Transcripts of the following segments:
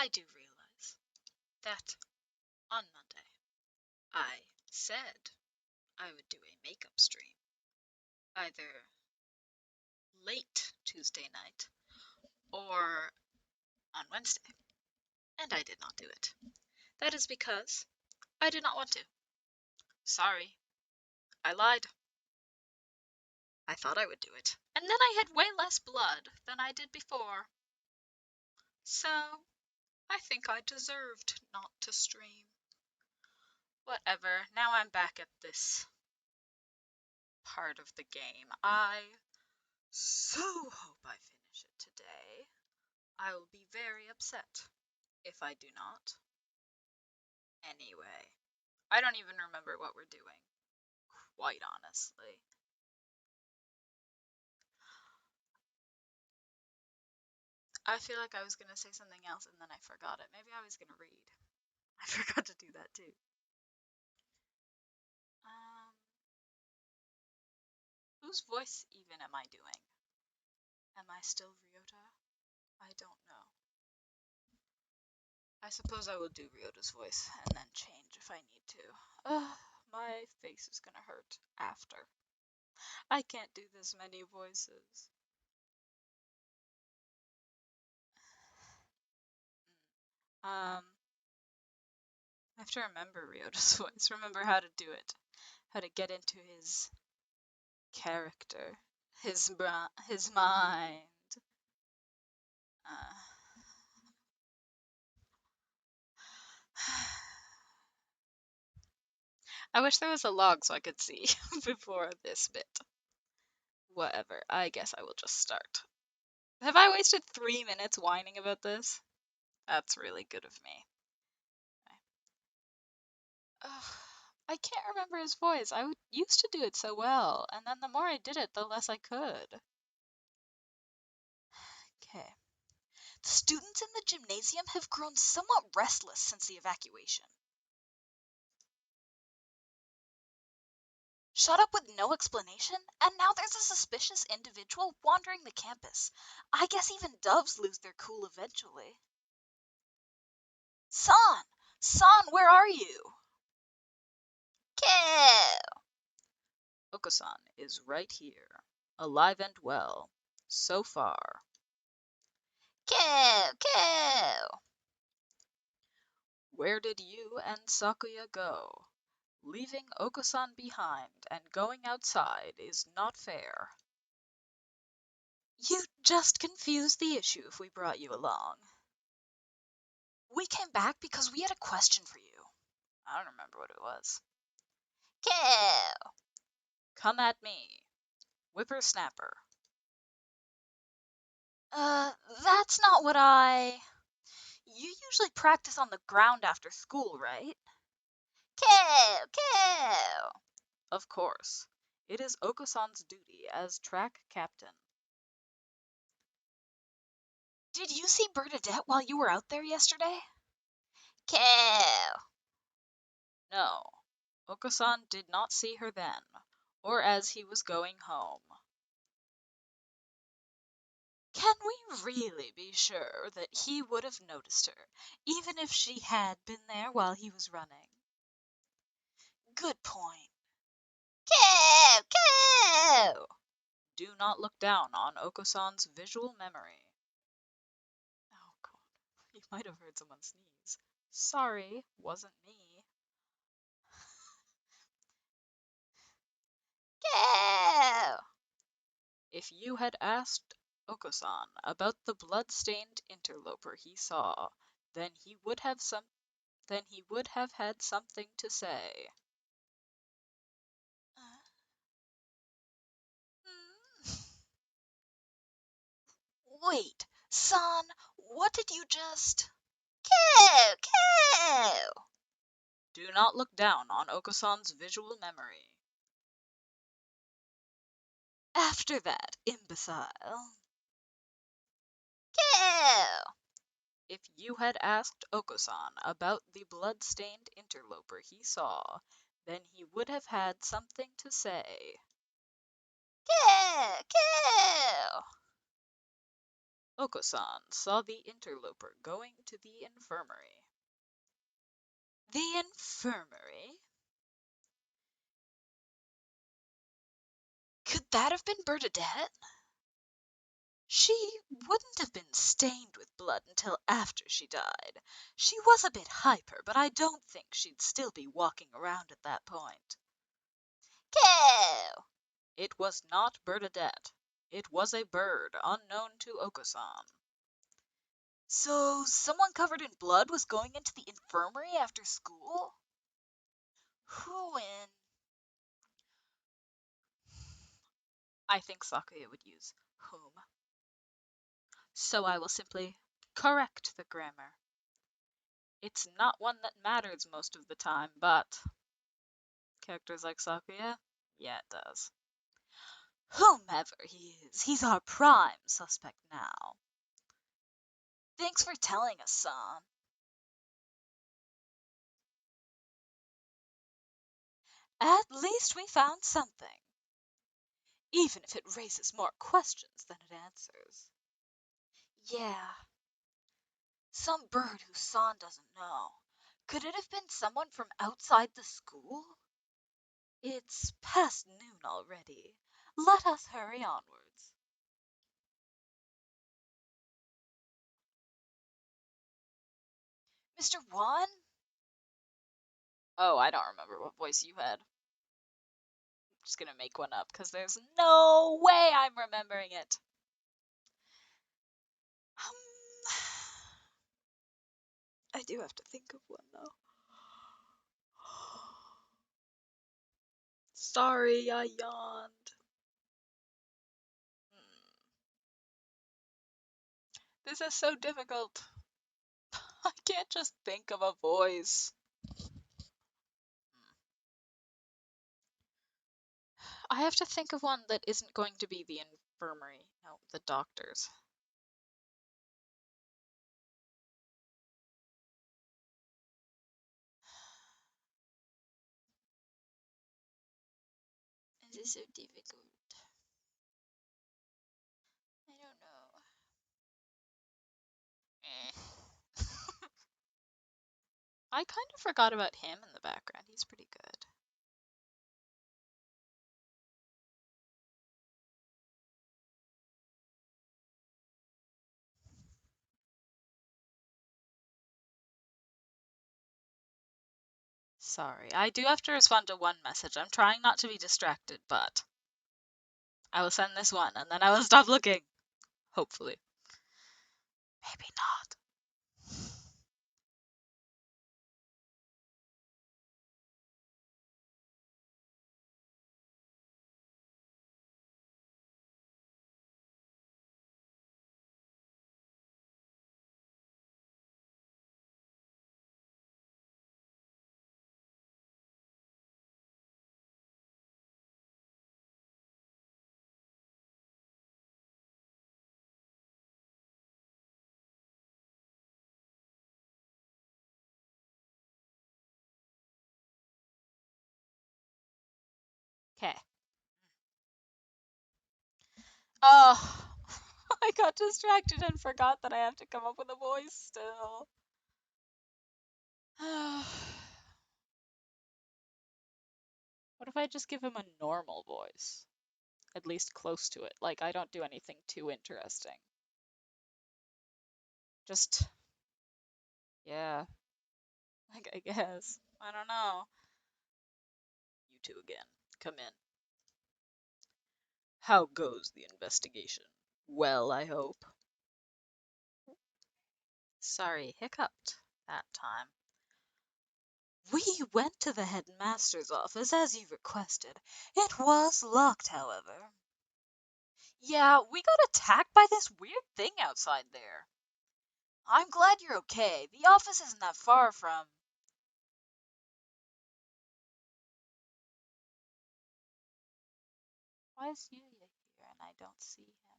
I do realize that on Monday I said I would do a makeup stream either late Tuesday night or on Wednesday, and I did not do it. That is because I did not want to. Sorry, I lied. I thought I would do it, and then I had way less blood than I did before. So, I think I deserved not to stream. Whatever, now I'm back at this part of the game. I so hope I finish it today. I will be very upset if I do not. Anyway, I don't even remember what we're doing, quite honestly. I feel like I was going to say something else and then I forgot it. Maybe I was going to read. I forgot to do that too. Um, whose voice even am I doing? Am I still Ryota? I don't know. I suppose I will do Ryota's voice and then change if I need to. Ugh, my face is gonna hurt after. I can't do this many voices. I have to remember Ryota's voice, remember how to do it, how to get into his character, his mind. Uh, I wish there was a log so I could see before this bit. Whatever, I guess I will just start. Have I wasted 3 minutes whining about this? That's really good of me. Ugh, I can't remember his voice. Used to do it so well, and then the more I did it, the less I could. Okay. The students in the gymnasium have grown somewhat restless since the evacuation. Shut up with no explanation, and now there's a suspicious individual wandering the campus. I guess even doves lose their cool eventually. San! San, where are you? Kill! Oko-san is right here, alive and well, so far. Kill! Where did you and Sakuya go? Leaving Oko-san behind and going outside is not fair. You just confused the issue if we brought you along. We came back because we had a question for you. I don't remember what it was. Kill! Come at me, whippersnapper. That's not what You usually practice on the ground after school, right? Kill! Of course. It is Oko-san's duty as track captain. Did you see Bernadette while you were out there yesterday? Kill! No. Oko-san did not see her then, or as he was going home. Can we really be sure that he would have noticed her, even if she had been there while he was running? Good point. Kill! Do not look down on Oko-san's visual memory. Oh god, you might have heard someone sneeze. Sorry, wasn't me. Kill! If you had asked Oko-san about the blood-stained interloper he saw, then he would have had something to say. Wait, son, what did you just... Kill! Do not look down on Oko-san's visual memory. After that, imbecile. Kill! If you had asked Oko-san about the blood-stained interloper he saw, then he would have had something to say. Kill! Oko-san saw the interloper going to the infirmary. The infirmary? Could that have been Bernadette? She wouldn't have been stained with blood until after she died. She was a bit hyper, but I don't think she'd still be walking around at that point. Cow! It was not Bernadette. It was a bird unknown to Oko-san. So, someone covered in blood was going into the infirmary after school? Who in? I think Sakuya would use whom. So I will simply correct the grammar. It's not one that matters most of the time, but characters like Sakuya, yeah, it does. Whomever he is, he's our prime suspect now. Thanks for telling us, son. At least we found something, even if it raises more questions than it answers. Yeah, some bird who San doesn't know. Could it have been someone from outside the school? It's past noon already. Let us hurry onwards. Mr. Wan? Oh, I don't remember what voice you had. I'm just gonna make one up because there's no way I'm remembering it. I do have to think of one though. Sorry, I yawned. This is so difficult. I can't just think of a voice. I have to think of one that isn't going to be the infirmary. No, the doctors. This is so difficult. I don't know. I kind of forgot about him in the background. He's pretty good. Sorry, I do have to respond to one message. I'm trying not to be distracted, but I will send this one and then I will stop looking. Hopefully. Maybe not. Okay. Oh, I got distracted and forgot that I have to come up with a voice still. What if I just give him a normal voice? At least close to it. Like, I don't do anything too interesting. Just, yeah. Like, I guess. I don't know. You two again. Come in. How goes the investigation? Well, I hope. Sorry, hiccuped that time. We went to the headmaster's office as you requested. It was locked, however. Yeah, we got attacked by this weird thing outside there. I'm glad you're okay. The office isn't that far from... Why is Yuya here and I don't see him?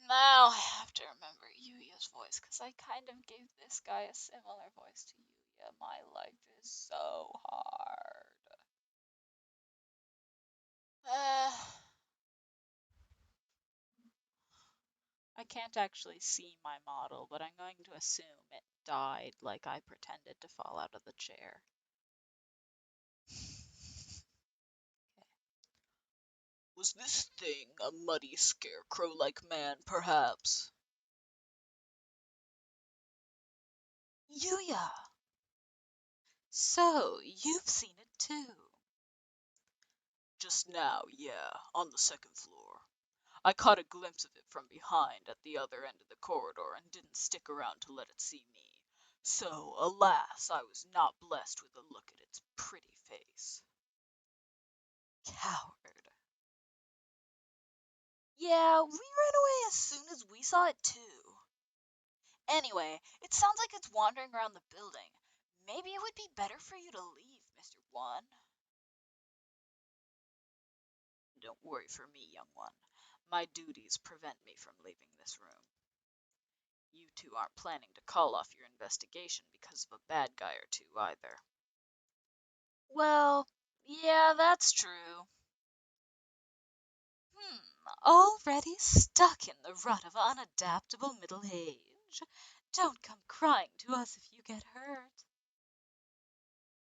Now I have to remember Yuya's voice, because I kind of gave this guy a similar voice to Yuya. My life is so hard. Uh, I can't actually see my model, but I'm going to assume it died like I pretended to fall out of the chair. Was this thing a muddy scarecrow-like man, perhaps? Yuya! So, you've seen it too? Just now, yeah, on the second floor. I caught a glimpse of it from behind at the other end of the corridor and didn't stick around to let it see me. So, alas, I was not blessed with a look at its pretty face. Coward. Yeah, we ran away as soon as we saw it too. Anyway, it sounds like it's wandering around the building. Maybe it would be better for you to leave, Mr. One. Don't worry for me, young one. My duties prevent me from leaving this room. You two aren't planning to call off your investigation because of a bad guy or two, either. Well, yeah, that's true. Already stuck in the rut of unadaptable middle age. Don't come crying to us if you get hurt.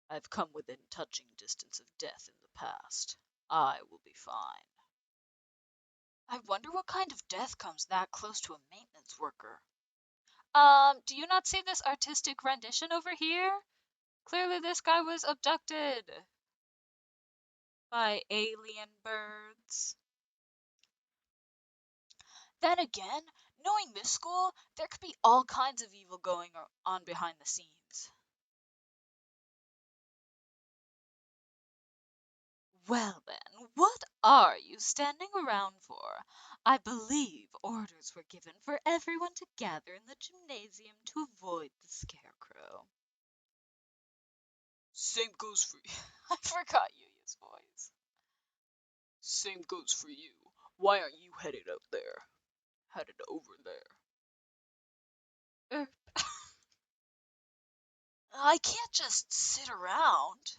I've come within touching distance of death in the past. I will be fine. I wonder what kind of death comes that close to a maintenance worker. Do you not see this artistic rendition over here? Clearly this guy was abducted by alien birds. Then again, knowing this school, there could be all kinds of evil going on behind the scenes. Well then, what are you standing around for? I believe orders were given for everyone to gather in the gymnasium to avoid the scarecrow. Same goes for you. I forgot Yuya's voice. Same goes for you. Why aren't you headed out there? Headed over there. I can't just sit around.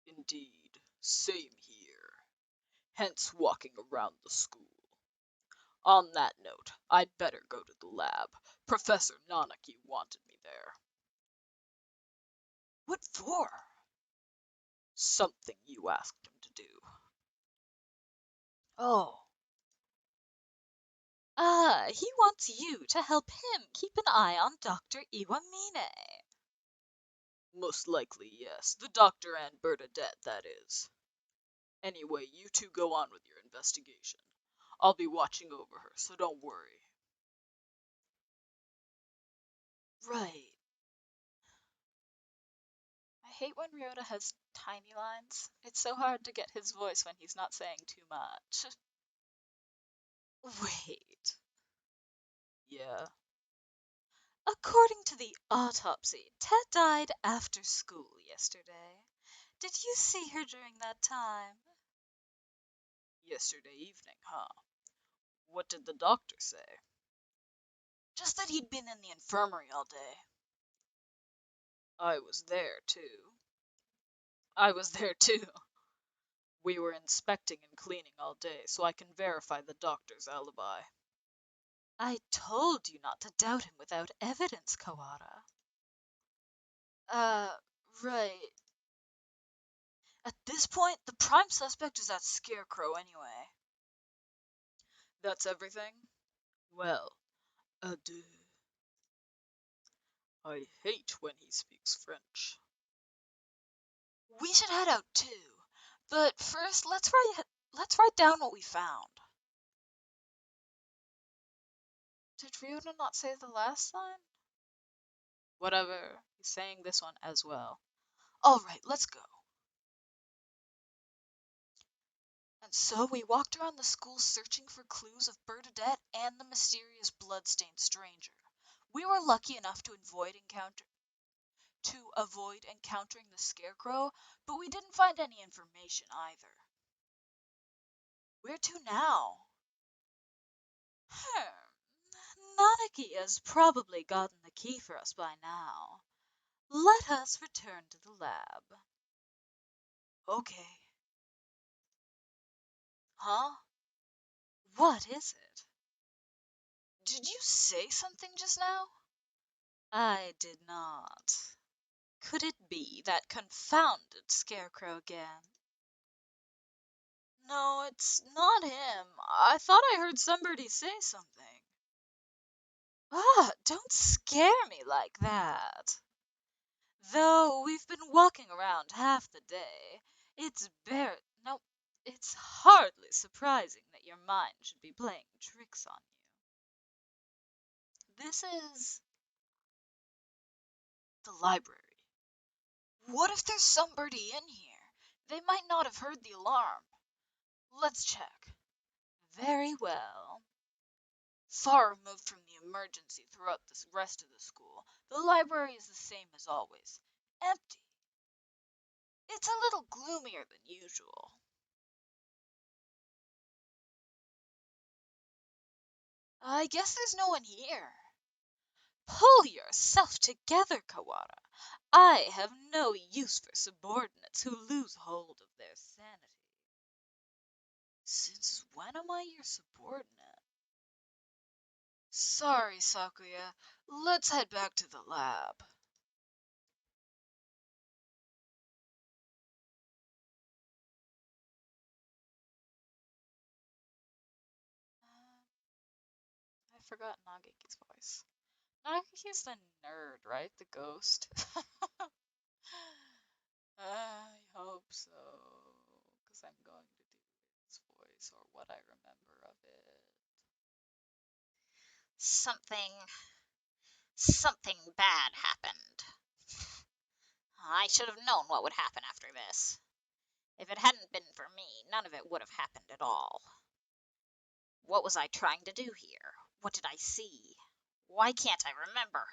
Indeed, same here. Hence walking around the school. On that note, I'd better go to the lab. Professor Nanaki wanted me there. What for? Something you asked him to do. Oh. He wants you to help him keep an eye on Dr. Iwamine. Most likely, yes. The doctor and Bernadette, that is. Anyway, you two go on with your investigation. I'll be watching over her, so don't worry. Right. I hate when Ryota has tiny lines. It's so hard to get his voice when he's not saying too much. Wait. Yeah. According to the autopsy, Ted died after school yesterday. Did you see her during that time? Yesterday evening, huh? What did the doctor say? Just that he'd been in the infirmary all day. I was there, too. I was there, too. We were inspecting and cleaning all day, so I can verify the doctor's alibi. I told you not to doubt him without evidence, Kawara. Uh, right. At this point, the prime suspect is that scarecrow anyway. That's everything? Well, adieu. I hate when he speaks French. We should head out too. But first, let's write down what we found. Did Ryota not say the last line? Whatever, he's saying this one as well. Alright, let's go. And so we walked around the school searching for clues of Bernadette and the mysterious blood-stained stranger. We were lucky enough to avoid encountering the scarecrow, but we didn't find any information either. Where to now? Nanaki has probably gotten the key for us by now. Let us return to the lab. Okay. Huh? What is it? Did you say something just now? I did not. Could it be that confounded scarecrow again? No, it's not him. I thought I heard somebody say something. Ah, don't scare me like that. Though we've been walking around half the day, it's bare. No, it's hardly surprising that your mind should be playing tricks on you. This is the library. What if there's somebody in here? They might not have heard the alarm. Let's check. Very well. Far removed from the emergency throughout the rest of the school, the library is the same as always. Empty. It's a little gloomier than usual. I guess there's no one here. Pull yourself together, Kawara. I have no use for subordinates who lose hold of their sanity. Since when am I your subordinate? Sorry, Sakuya. Let's head back to the lab. I forgot Nageki's voice. Nageki's the nerd, right? The ghost. I hope so, because I'm going to do his voice or what I remember of it. Something bad happened. I should have known what would happen after this. If it hadn't been for me, none of it would have happened at all. What was I trying to do here? What did I see? Why can't I remember?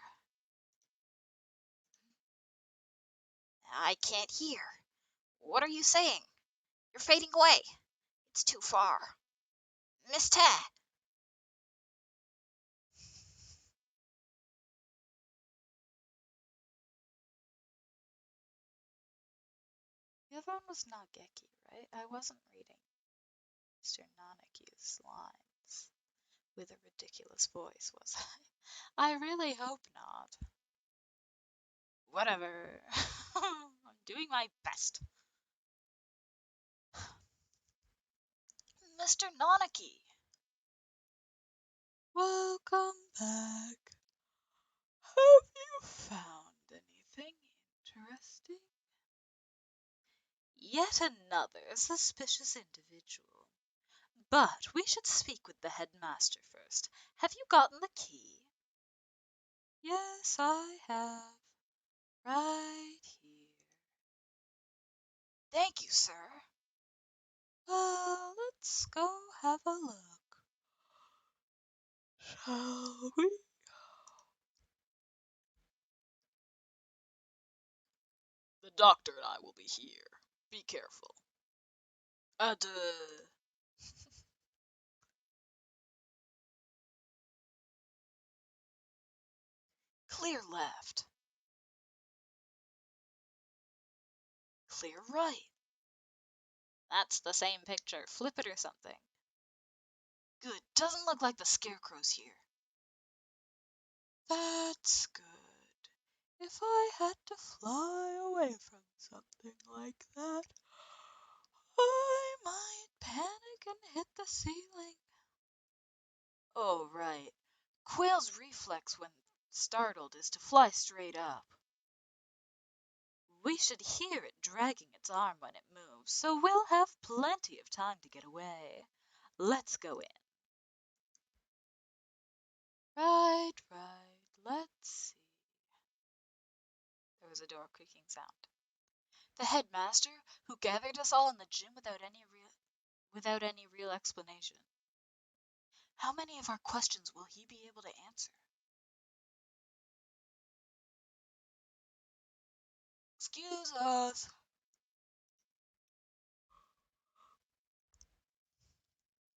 I can't hear. What are you saying? You're fading away. It's too far. Miss Te! The other one was Nageki, right? I wasn't reading Mr. Nanaki's lines with a ridiculous voice, was I? I really hope not. Whatever. I'm doing my best. Mr. Nanaki! Welcome back. Have you found anything interesting? Yet another suspicious individual. But we should speak with the headmaster first. Have you gotten the key? Yes, I have. Right here. Thank you, sir. Well, let's go have a look. Shall we? The doctor and I will be here. Be careful. Adieu. Clear left. Clear right. That's the same picture. Flip it or something. Good. Doesn't look like the scarecrow's here. That's good. If I had to fly away from something like that, I might panic and hit the ceiling. Oh, right. Quail's reflex when startled is to fly straight up. We should hear it dragging its arm when it moves, so we'll have plenty of time to get away. Let's go in. Right, right. Let's see. There was a door creaking sound. The headmaster, who gathered us all in the gym without any real explanation. How many of our questions will he be able to answer? Excuse us.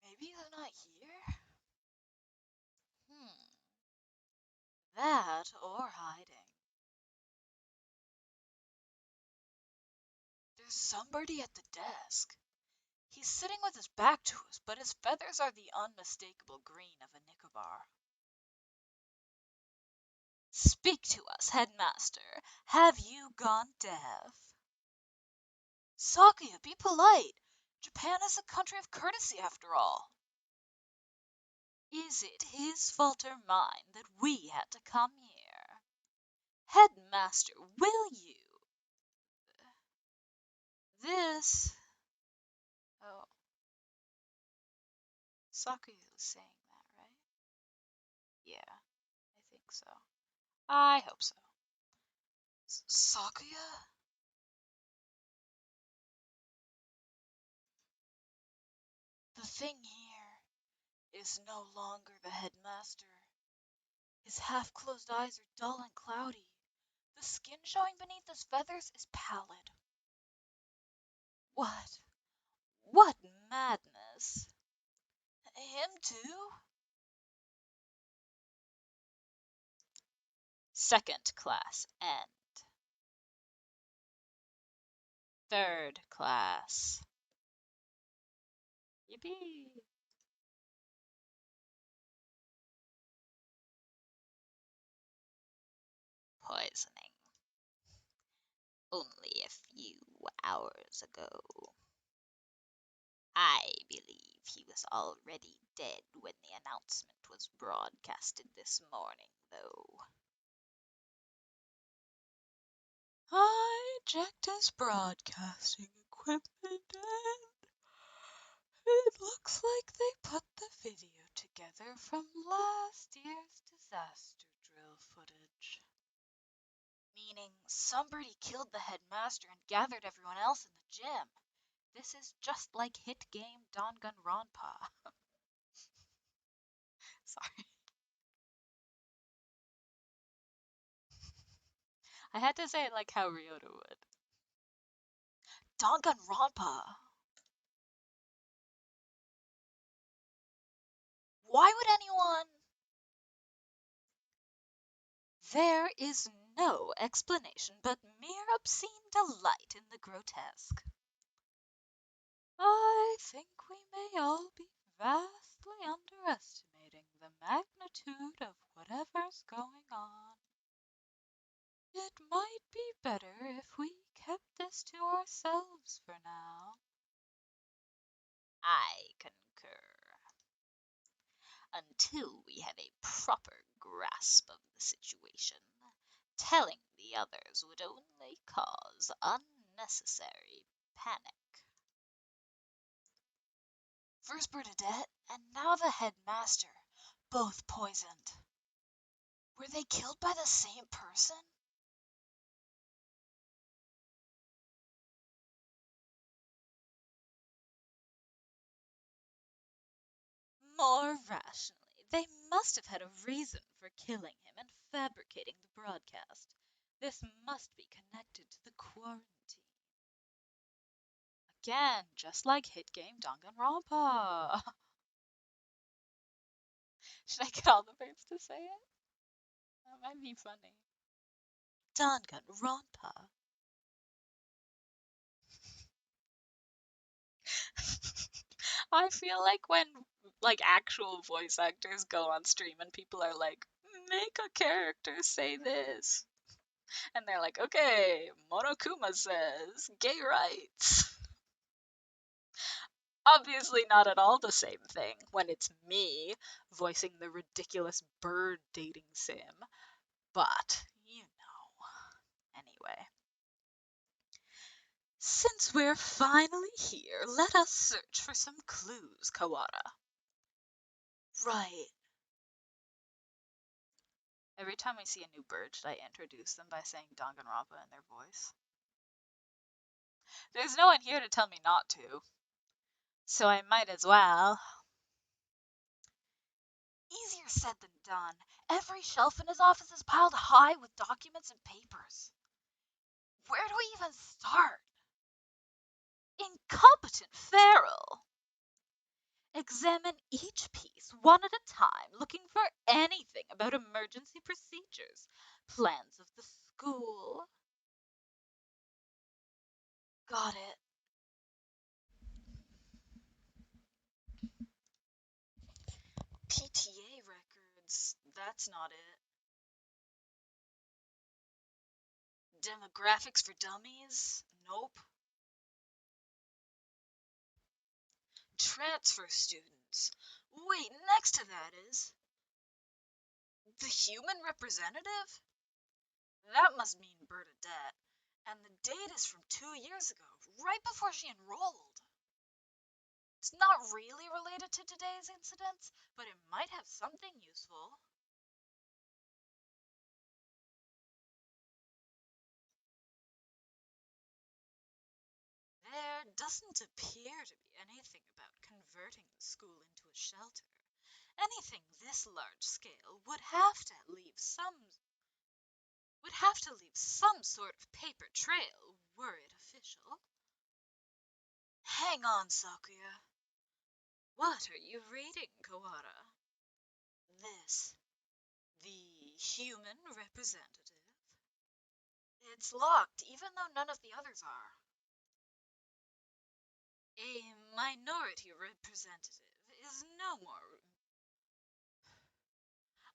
Maybe they're not here? That or hiding. There's somebody at the desk. He's sitting with his back to us, but his feathers are the unmistakable green of a Nicobar. Speak to us, headmaster. Have you gone deaf? Sakuya, be polite. Japan is a country of courtesy, after all. Is it his fault or mine that we had to come here? Headmaster, will you? This. Oh, Sakuya was saying that, right? Yeah, I think so. I hope so. Sakuya? The thing here is no longer the headmaster. His half-closed eyes are dull and cloudy. The skin showing beneath his feathers is pallid. What? What madness! Him too? Second class end. Third class. Yippee! Poisoning. Only a few hours ago. I believe he was already dead when the announcement was broadcasted this morning, though. I checked his broadcasting equipment and it looks like they put the video together from last year's disaster drill footage. Meaning somebody killed the headmaster and gathered everyone else in the gym. This is just like hit game Danganronpa. Sorry. I had to say it like how Ryota would. Danganronpa. Why would anyone? There is no explanation but mere obscene delight in the grotesque. I think we may all be vastly underestimating the magnitude of whatever's going on. It might be better if we kept this to ourselves for now. I concur. Until we have a proper grasp of the situation, telling the others would only cause unnecessary panic. First Bernadette, and now the headmaster, both poisoned. Were they killed by the same person? More rationally, they must have had a reason for killing him and fabricating the broadcast. This must be connected to the quarantine. Again, just like hit game Danganronpa. Should I get all the babes to say it? That might be funny. Danganronpa. I feel like when actual voice actors go on stream and people are like, make a character say this. And they're like, okay, Monokuma says gay rights. Obviously not at all the same thing when it's me voicing the ridiculous bird dating sim. But, you know. Anyway. Since we're finally here, let us search for some clues, Kawada. Right. Every time I see a new bird, should I introduce them by saying Danganronpa in their voice? There's no one here to tell me not to. So I might as well. Easier said than done. Every shelf in his office is piled high with documents and papers. Where do we even start? Incompetent Feral! Examine each piece one at a time, looking for anything about emergency procedures, plans of the school. Got it. PTA records. That's not it. Demographics for dummies? Nope. Transfer students. Wait, next to that is the human representative? That must mean Bernadette. And the date is from 2 years ago, right before she enrolled. It's not really related to today's incidents, but it might have something useful. There doesn't appear to be anything about converting the school into a shelter. Anything this large scale would have to leave some sort of paper trail were it official. Hang on, Sakuya. What are you reading, Kawara? This. The human representative? It's locked, even though none of the others are. A minority representative is no more.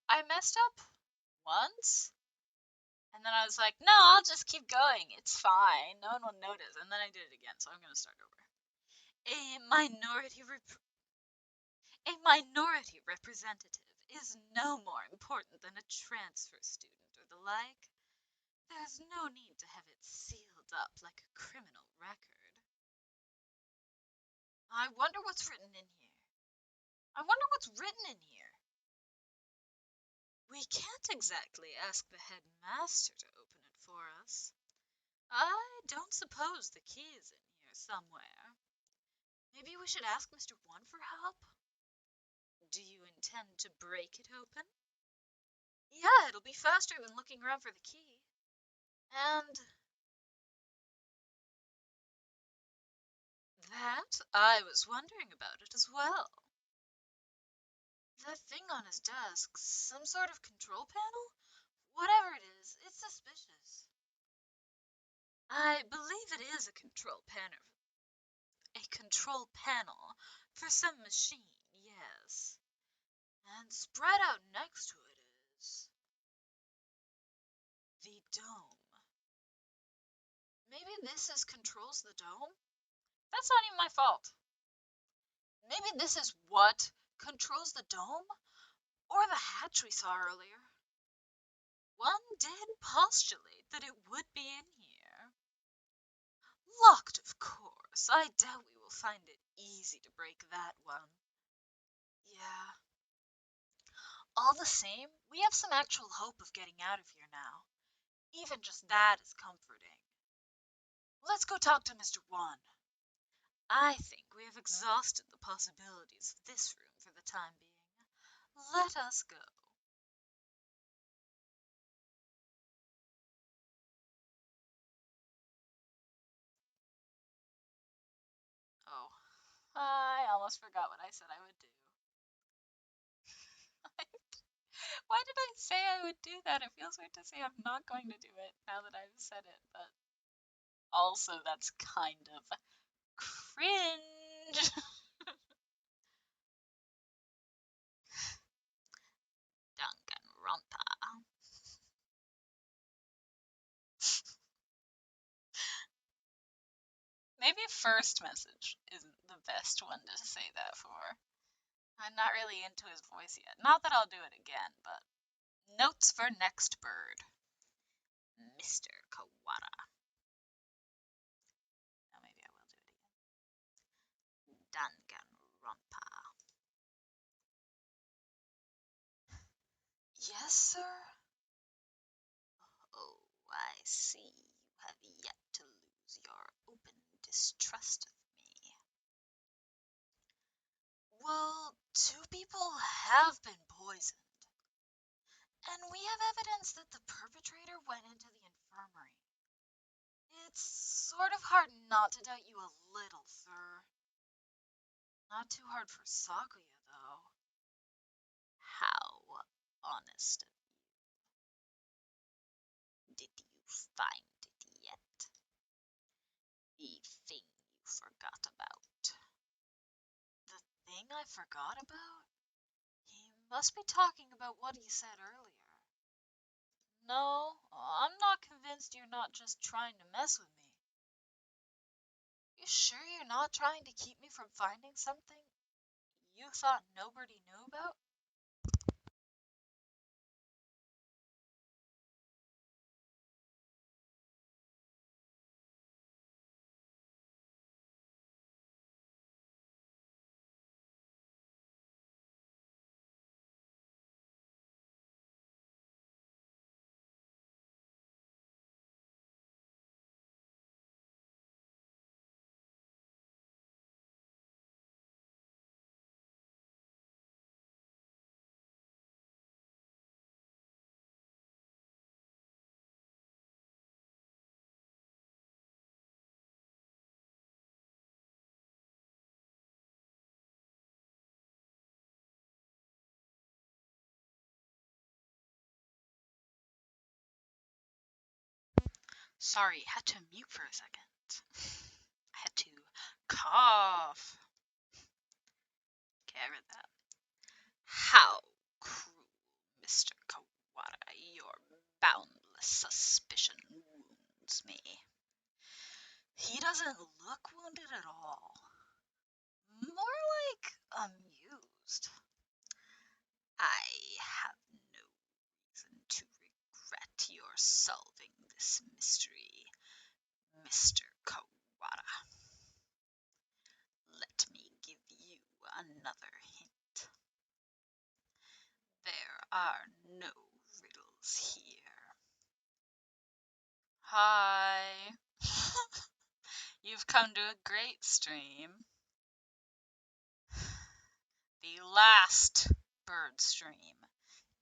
I messed up once, and then I was like, no, I'll just keep going. It's fine. No one will notice. And then I did it again, so I'm going to start over. A minority representative is no more important than a transfer student or the like. There's no need to have it sealed up like a criminal record. I wonder what's written in here. We can't exactly ask the headmaster to open it for us. I don't suppose the key is in here somewhere. Maybe we should ask Mr. One for help? Do you intend to break it open? Yeah, it'll be faster than looking around for the key. And that, I was wondering about it as well. That thing on his desk, some sort of control panel? Whatever it is, it's suspicious. I believe it is a control panel. A control panel for some machine, yes. And spread out next to it is the dome. Maybe this controls the dome? That's not even my fault. Maybe this is what controls the dome? Or the hatch we saw earlier. One did postulate that it would be in here. Locked, of course. I doubt we will find it easy to break that one. Yeah. All the same, we have some actual hope of getting out of here now. Even just that is comforting. Let's go talk to Mr. One. I think we have exhausted the possibilities of this room for the time being. Let us go. Oh, I almost forgot what I said I would do. Why did I say I would do that? It feels weird to say I'm not going to do it now that I've said it, but also that's kind of cringe. Danganronpa. Maybe first message isn't the best one to say that for. I'm not really into his voice yet. Not that I'll do it again, but notes for next bird. Mr. Kawada. Now maybe I will do it again. Danganronpa. Yes, sir? Oh, I see. You have yet to lose your open distrust of me. Well, two people have been poisoned. And we have evidence that the perpetrator went into the infirmary. It's sort of hard not to doubt you a little, sir. Not too hard for Sakuya, though. How honest of you. Did you find it yet? The thing you forgot about. The thing I forgot about? He must be talking about what he said earlier. No, I'm not convinced you're not just trying to mess with me. You sure you're not trying to keep me from finding something you thought nobody knew about? Sorry, had to mute for a second. I had to cough. Okay, I read that. How cruel, Mr. Kawada. Your boundless suspicion wounds me. He doesn't look wounded at all. More like amused. I have no reason to regret your solving this mystery, Mr. Kawada. Let me give you another hint. There are no riddles here. Hi. You've come to a great stream. The last bird stream.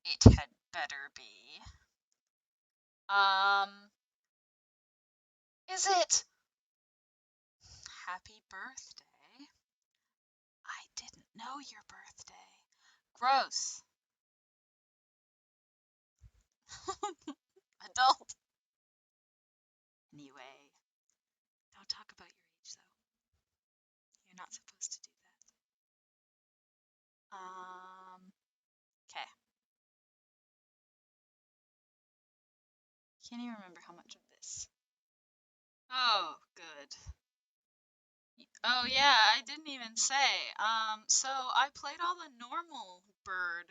It had better be. Is it happy birthday? I didn't know your birthday. Gross. Adult. Anyway, don't talk about your age, though. You're not supposed to do that. Okay. Can't even remember how much of this. Oh, good. Oh yeah, I didn't even say. So I played all the normal bird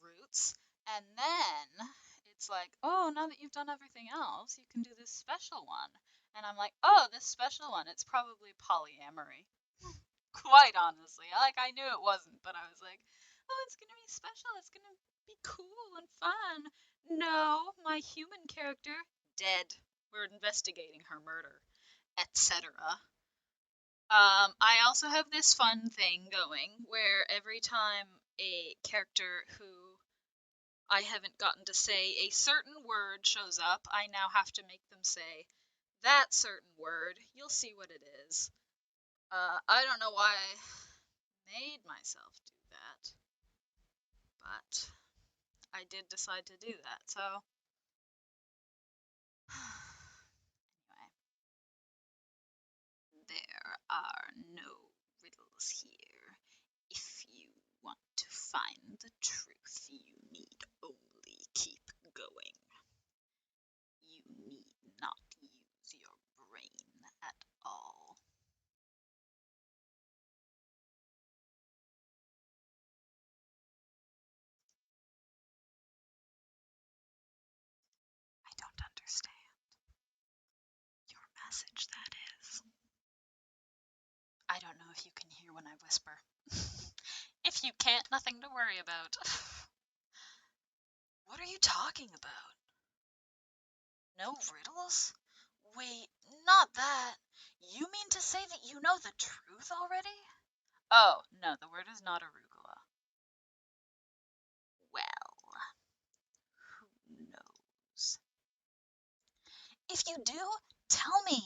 routes, and then it's like, oh, now that you've done everything else, you can do this special one. And I'm like, oh, this special one, it's probably polyamory. Quite honestly. Like, I knew it wasn't, but I was like, oh, it's gonna be special, it's gonna be cool and fun. No, my human character, dead. We're investigating her murder, etc. I also have this fun thing going where every time a character who I haven't gotten to say a certain word shows up, I now have to make them say that certain word. You'll see what it is. I don't know why I made myself do that, but I did decide to do that, so. Anyway, there are no riddles here. If you want to find the truth, you need only keep going. You need not use your brain at all. I don't understand. Your message, that is. I don't know if you can hear when I whisper. If you can't, nothing to worry about. What are you talking about? No riddles? Wait, not that. You mean to say that you know the truth already? Oh, no, the word is not arugula. Well, who knows? If you do, tell me.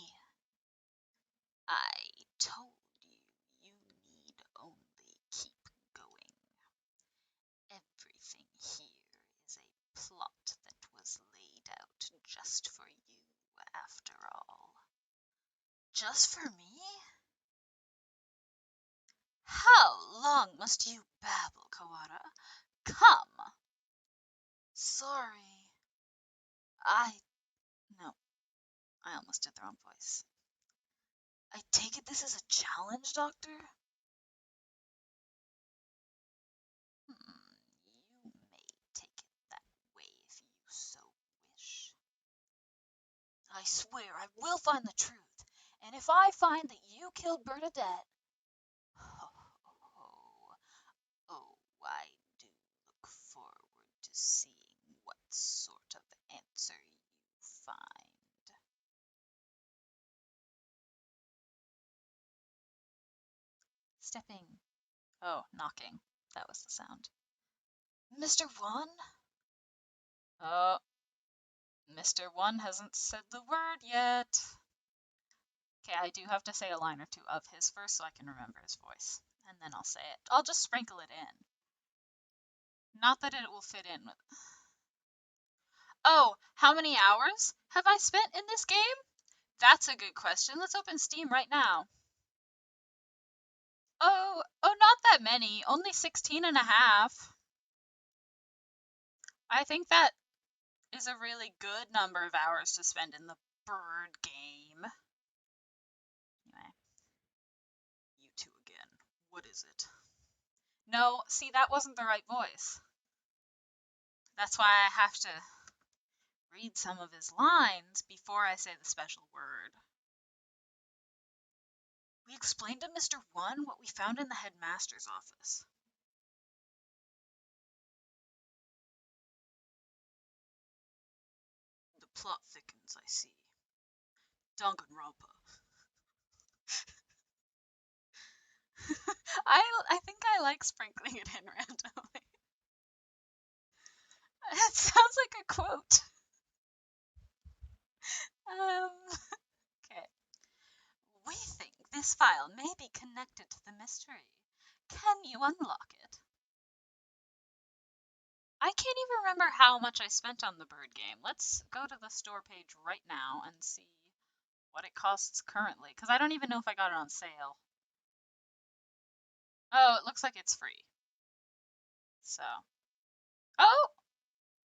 I told you, you need only keep going. Everything here is a plot that was laid out just for you, after all. Just for me? How long must you babble, Kawada? Come. Sorry. No, I almost did the wrong voice. I take it this is a challenge, Doctor? You may take it that way if you so wish. I swear I will find the truth, and if I find that you killed Bernadette, oh, I do look forward to seeing what sort of answer you find. Stepping. Oh, knocking. That was the sound. Mr. One? Oh, Mr. One hasn't said the word yet. Okay, I do have to say a line or two of his first so I can remember his voice. And then I'll say it. I'll just sprinkle it in. Not that it will fit in with... Oh, how many hours have I spent in this game? That's a good question. Let's open Steam right now. Oh, not that many. Only 16 and a half. I think that is a really good number of hours to spend in the bird game. Anyway, you two again. What is it? No, see, that wasn't the right voice. That's why I have to read some of his lines before I say the special word. We explained to Mr. One what we found in the headmaster's office. The plot thickens, I see. Danganronpa. I think I like sprinkling it in randomly. That sounds like a quote. Okay. We think this file may be connected to the mystery. Can you unlock it? I can't even remember how much I spent on the bird game. Let's go to the store page right now and see what it costs currently, because I don't even know if I got it on sale. Oh, it looks like it's free. So, oh,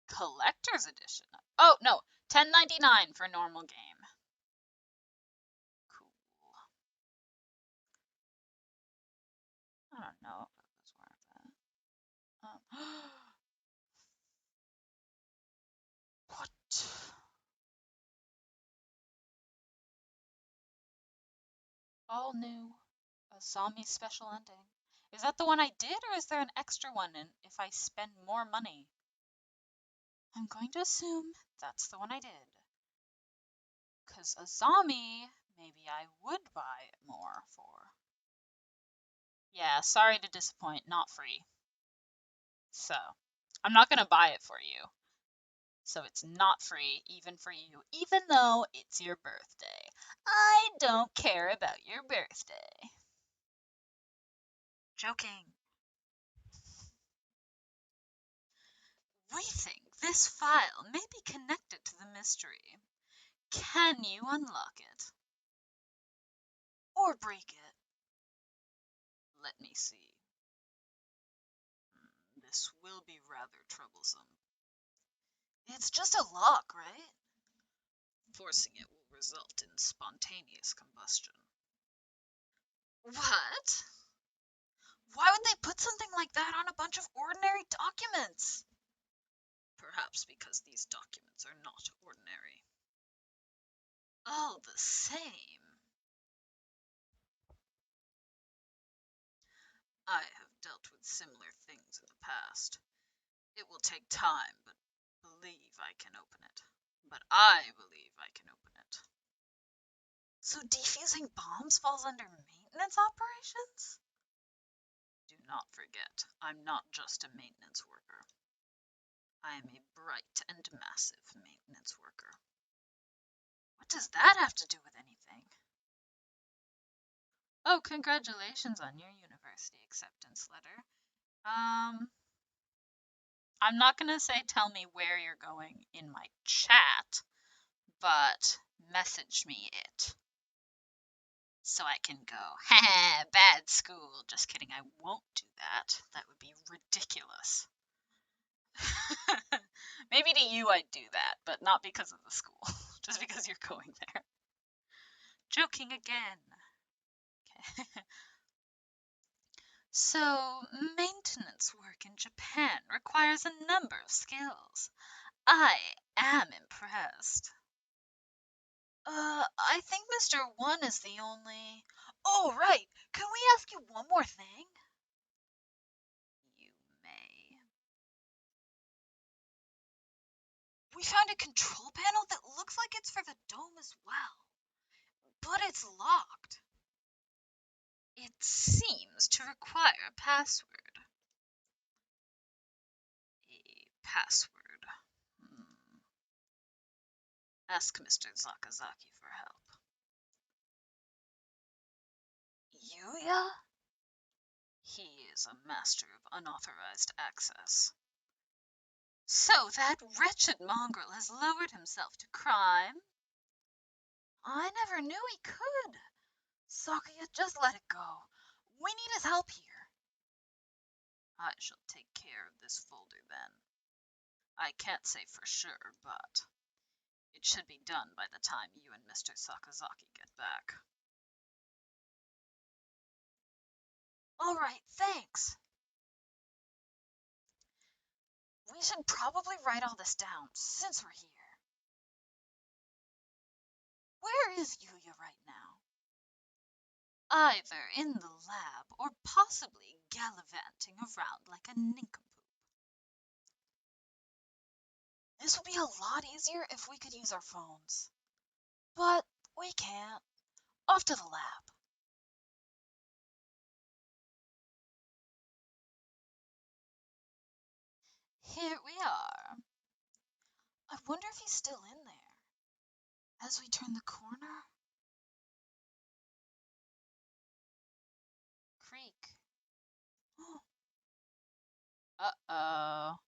collector's edition. Oh, no, $10.99 for normal game. Cool. I don't know if it was worth it. What? All new. A zombie special ending. Is that the one I did, or is there an extra one if I spend more money? I'm going to assume that's the one I did. Because a zombie, maybe I would buy it more for. Yeah, sorry to disappoint, not free. So, I'm not going to buy it for you. So it's not free, even for you, even though it's your birthday. I don't care about your birthday. Joking. We think this file may be connected to the mystery. Can you unlock it? Or break it? Let me see. This will be rather troublesome. It's just a lock, right? Forcing it will result in spontaneous combustion. What? Why would they put something like that on a bunch of ordinary documents? Perhaps because these documents are not ordinary. All the same. I have dealt with similar things in the past. It will take time, but believe I can open it. But I believe I can open it. So defusing bombs falls under maintenance operations? Do not forget, I'm not just a maintenance worker. I am a bright and massive maintenance worker. What does that have to do with anything? Oh, congratulations on your university acceptance letter. I'm not going to say tell me where you're going in my chat, but message me it. So I can go, haha, bad school. Just kidding, I won't do that. That would be ridiculous. Maybe to you I'd do that, but not because of the school. Just because you're going there. Joking again. Okay. So, maintenance work in Japan requires a number of skills. I am impressed. I think Mr. One is the only. Oh, right. Can we ask you one more thing? You may. We found a control panel that looks like it's for the dome as well, but it's locked. It seems to require a password. A password. Ask Mr. Zakazaki for help. Yuya? He is a master of unauthorized access. So that wretched mongrel has lowered himself to crime? I never knew he could. Sakuya, just let it go. We need his help here. I shall take care of this folder then. I can't say for sure, but it should be done by the time you and Mr. Sakazaki get back. All right, thanks. We should probably write all this down, since we're here. Where is Yuya right now? Either in the lab, or possibly gallivanting around like a nincompoop. This would be a lot easier if we could use our phones. But we can't. Off to the lab. Here we are. I wonder if he's still in there. As we turn the corner. Creak. Uh-oh.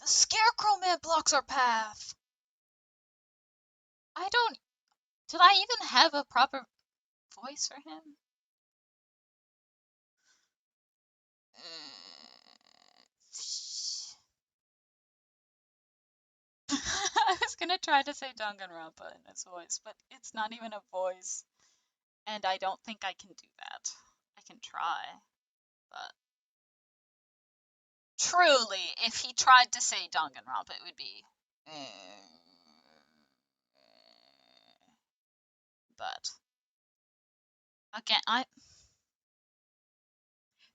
The Scarecrow Man blocks our path! Did I even have a proper voice for him? I was gonna try to say Danganronpa in his voice, but it's not even a voice. And I don't think I can do that. I can try, but truly, if he tried to say Danganronpa, it would be. But again,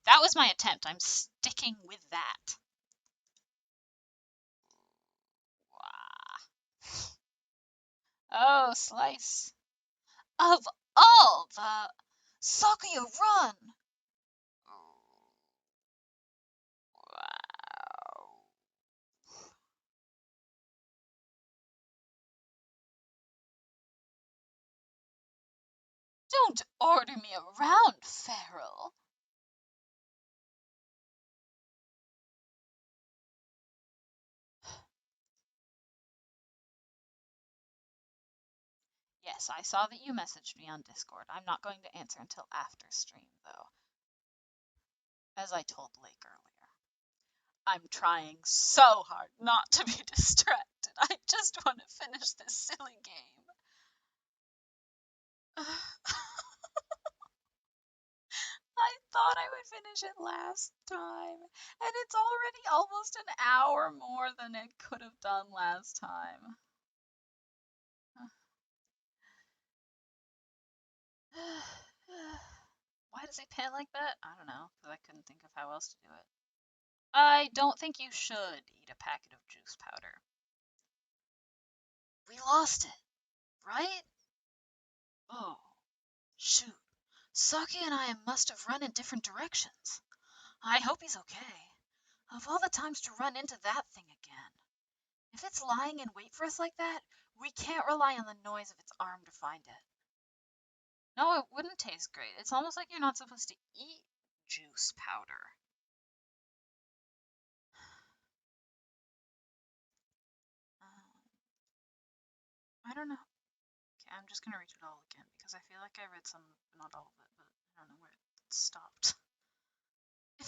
that was my attempt. I'm sticking with that. Oh, slice. Of all the Sakuya, run! Wow. Don't order me around, Feral. Yes, I saw that you messaged me on Discord. I'm not going to answer until after stream, though. As I told Lake earlier. I'm trying so hard not to be distracted. I just want to finish this silly game. I thought I would finish it last time, and it's already almost an hour more than it could have done last time. Why does it pan like that? I don't know, because I couldn't think of how else to do it. I don't think you should eat a packet of juice powder. We lost it, right? Oh, shoot. Saki and I must have run in different directions. I hope he's okay. Of all the times to run into that thing again. If it's lying in wait for us like that, we can't rely on the noise of its arm to find it. No, it wouldn't taste great. It's almost like you're not supposed to eat juice powder. I don't know. Okay, I'm just gonna read it all again because I feel like I read some, not all of it, but I don't know where it stopped.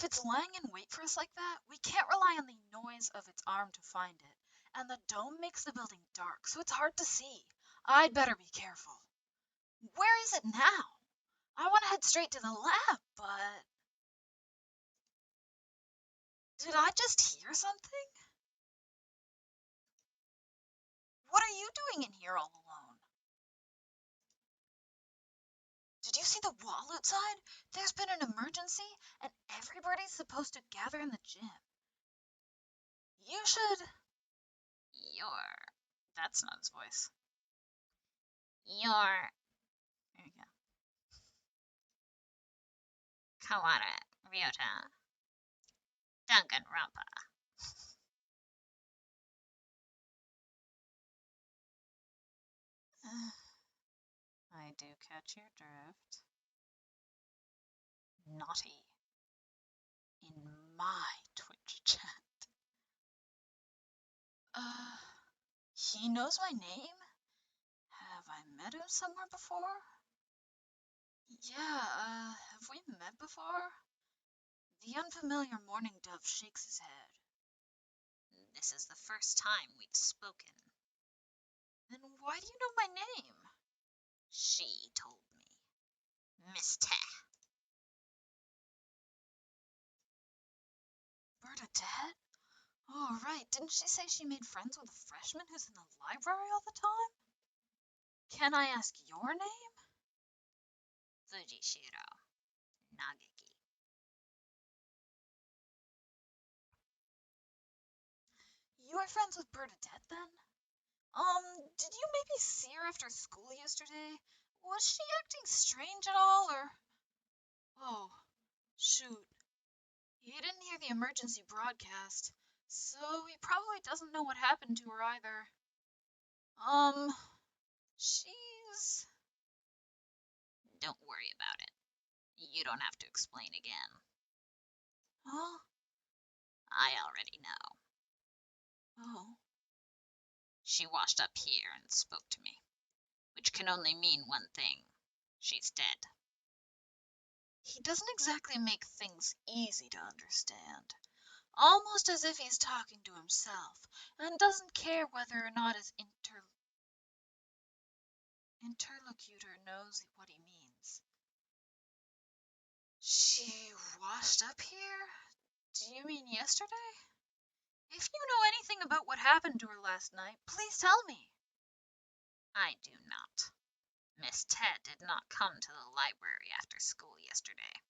If it's lying in wait for us like that, we can't rely on the noise of its arm to find it. And the dome makes the building dark, so it's hard to see. I'd better be careful. Where is it now? I want to head straight to the lab, but... Did I just hear something? What are you doing in here all alone? Did you see the wall outside? There's been an emergency, and everybody's supposed to gather in the gym. You should... That's not his voice. There you go. Kawara, Ryota, Danganronpa. I do catch your drift. Naughty. In my Twitch chat. He knows my name? Have I met him somewhere before? Yeah, have we met before? The unfamiliar morning dove shakes his head. This is the first time we've spoken. Then why do you know my name? She told me. Miss Te. Bernadette? Oh, right. Didn't she say she made friends with a freshman who's in the library all the time? Can I ask your name? Fujishiro Nageki. You are friends with Bernadette, then? Did you maybe see her after school yesterday? Was she acting strange at all, or... Oh, shoot. He didn't hear the emergency broadcast, so he probably doesn't know what happened to her either. She's... Don't worry about it. You don't have to explain again. Huh? I already know. Oh. She washed up here and spoke to me, which can only mean one thing. She's dead. He doesn't exactly make things easy to understand. Almost as if he's talking to himself, and doesn't care whether or not his interlocutor knows what he means. She washed up here? Do you mean yesterday? If you know anything about what happened to her last night, please tell me. I do not. Miss Ted did not come to the library after school yesterday.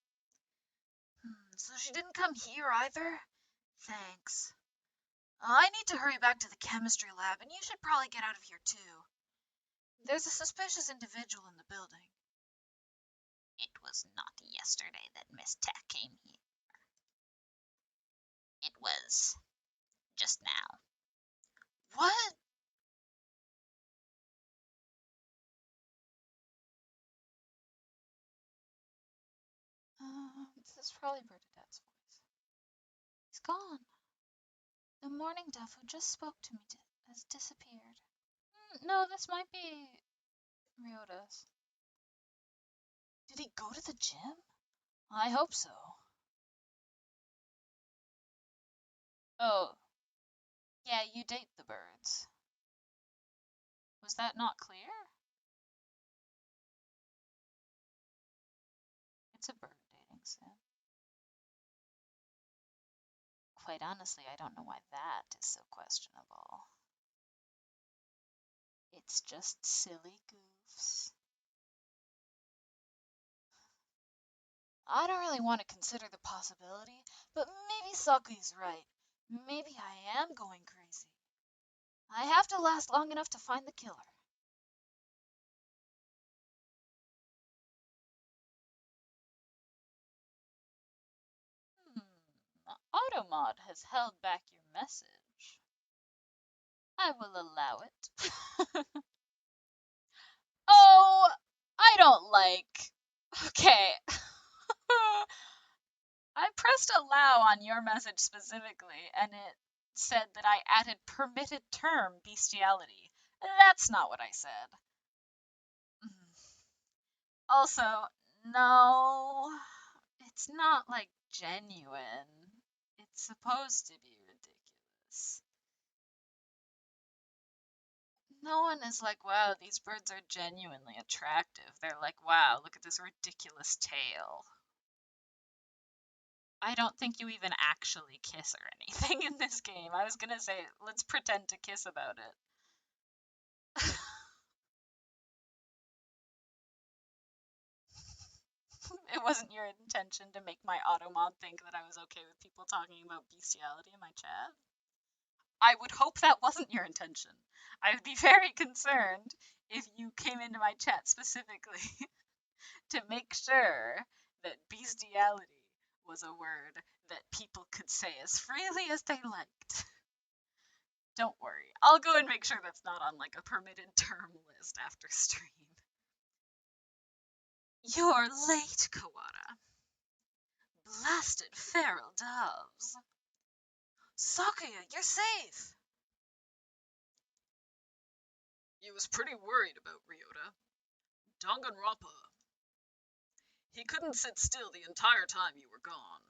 So she didn't come here either? Thanks. I need to hurry back to the chemistry lab, and you should probably get out of here too. There's a suspicious individual in the building. It was not yesterday that Miss Ted came here. It was just now. What? This is probably Bernadette's voice. He's gone. The morning dove who just spoke to me has disappeared. No, this might be Ryota's. Did he go to the gym? I hope so. Oh, yeah, you date the birds. Was that not clear? It's a bird dating sim. Quite honestly, I don't know why that is so questionable. It's just silly goofs. I don't really want to consider the possibility, but maybe Saku's right. Maybe I am going crazy. I have to last long enough to find the killer. Automod has held back your message. I will allow it. Oh, I don't like... Okay. I pressed allow on your message specifically, and it said that I added permitted term bestiality. That's not what I said. Also, no, It's not like genuine. It's supposed to be ridiculous. No one is like, wow, these birds are genuinely attractive. They're like, wow, look at this ridiculous tail. I don't think you even actually kiss or anything in this game. I was gonna say, let's pretend to kiss about it. It wasn't your intention to make my automod think that I was okay with people talking about bestiality in my chat? I would hope that wasn't your intention. I would be very concerned if you came into my chat specifically to make sure that bestiality was a word that people could say as freely as they liked. Don't worry, I'll go and make sure that's not on like a permitted term list after stream. You're late, Kawada. Blasted feral doves. Sakuya, you're safe. He was pretty worried about Ryota. Danganronpa. He couldn't sit still the entire time you were gone.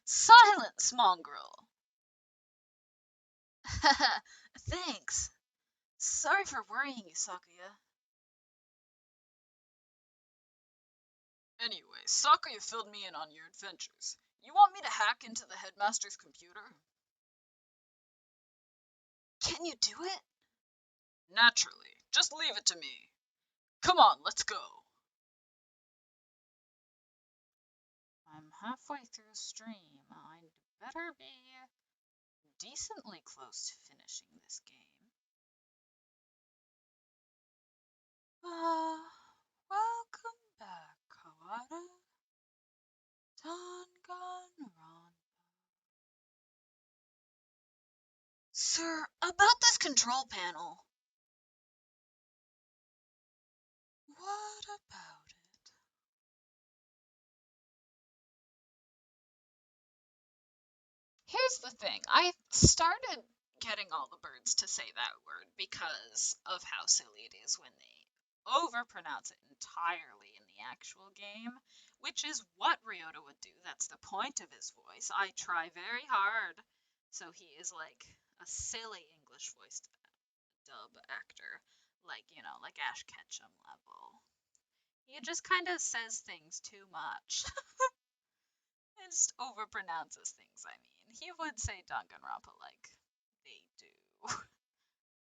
Silence, mongrel! Thanks. Sorry for worrying you, Sakuya. Anyway, Sakuya filled me in on your adventures. You want me to hack into the headmaster's computer? Can you do it? Naturally. Just leave it to me. Come on, let's go. I'm halfway through stream. I'd better be decently close to finishing this game. Welcome back, Kawada. Danganronpa. Sir, about this control panel. What about it? Here's the thing. I started getting all the birds to say that word because of how silly it is when they overpronounce it entirely in the actual game, which is what Ryota would do. That's the point of his voice. I try very hard, so he is like a silly English voiced dub actor, like, you know, like Ash Ketchum level. He just kind of says things too much. He just overpronounces things, I mean. He would say Danganronpa like they do.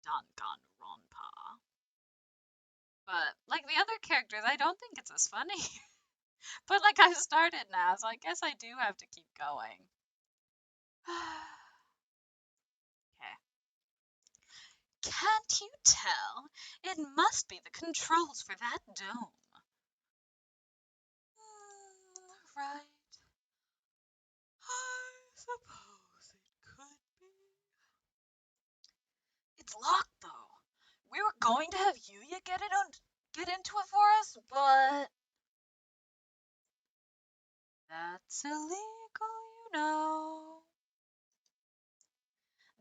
Danganronpa. But, like the other characters, I don't think it's as funny. But, like, I've started now, so I guess I do have to keep going. Okay. Can't you tell? It must be the controls for that dome. Right. I suppose it could be. It's locked, though. We were going to have Yuya get into it for us, but that's illegal, you know.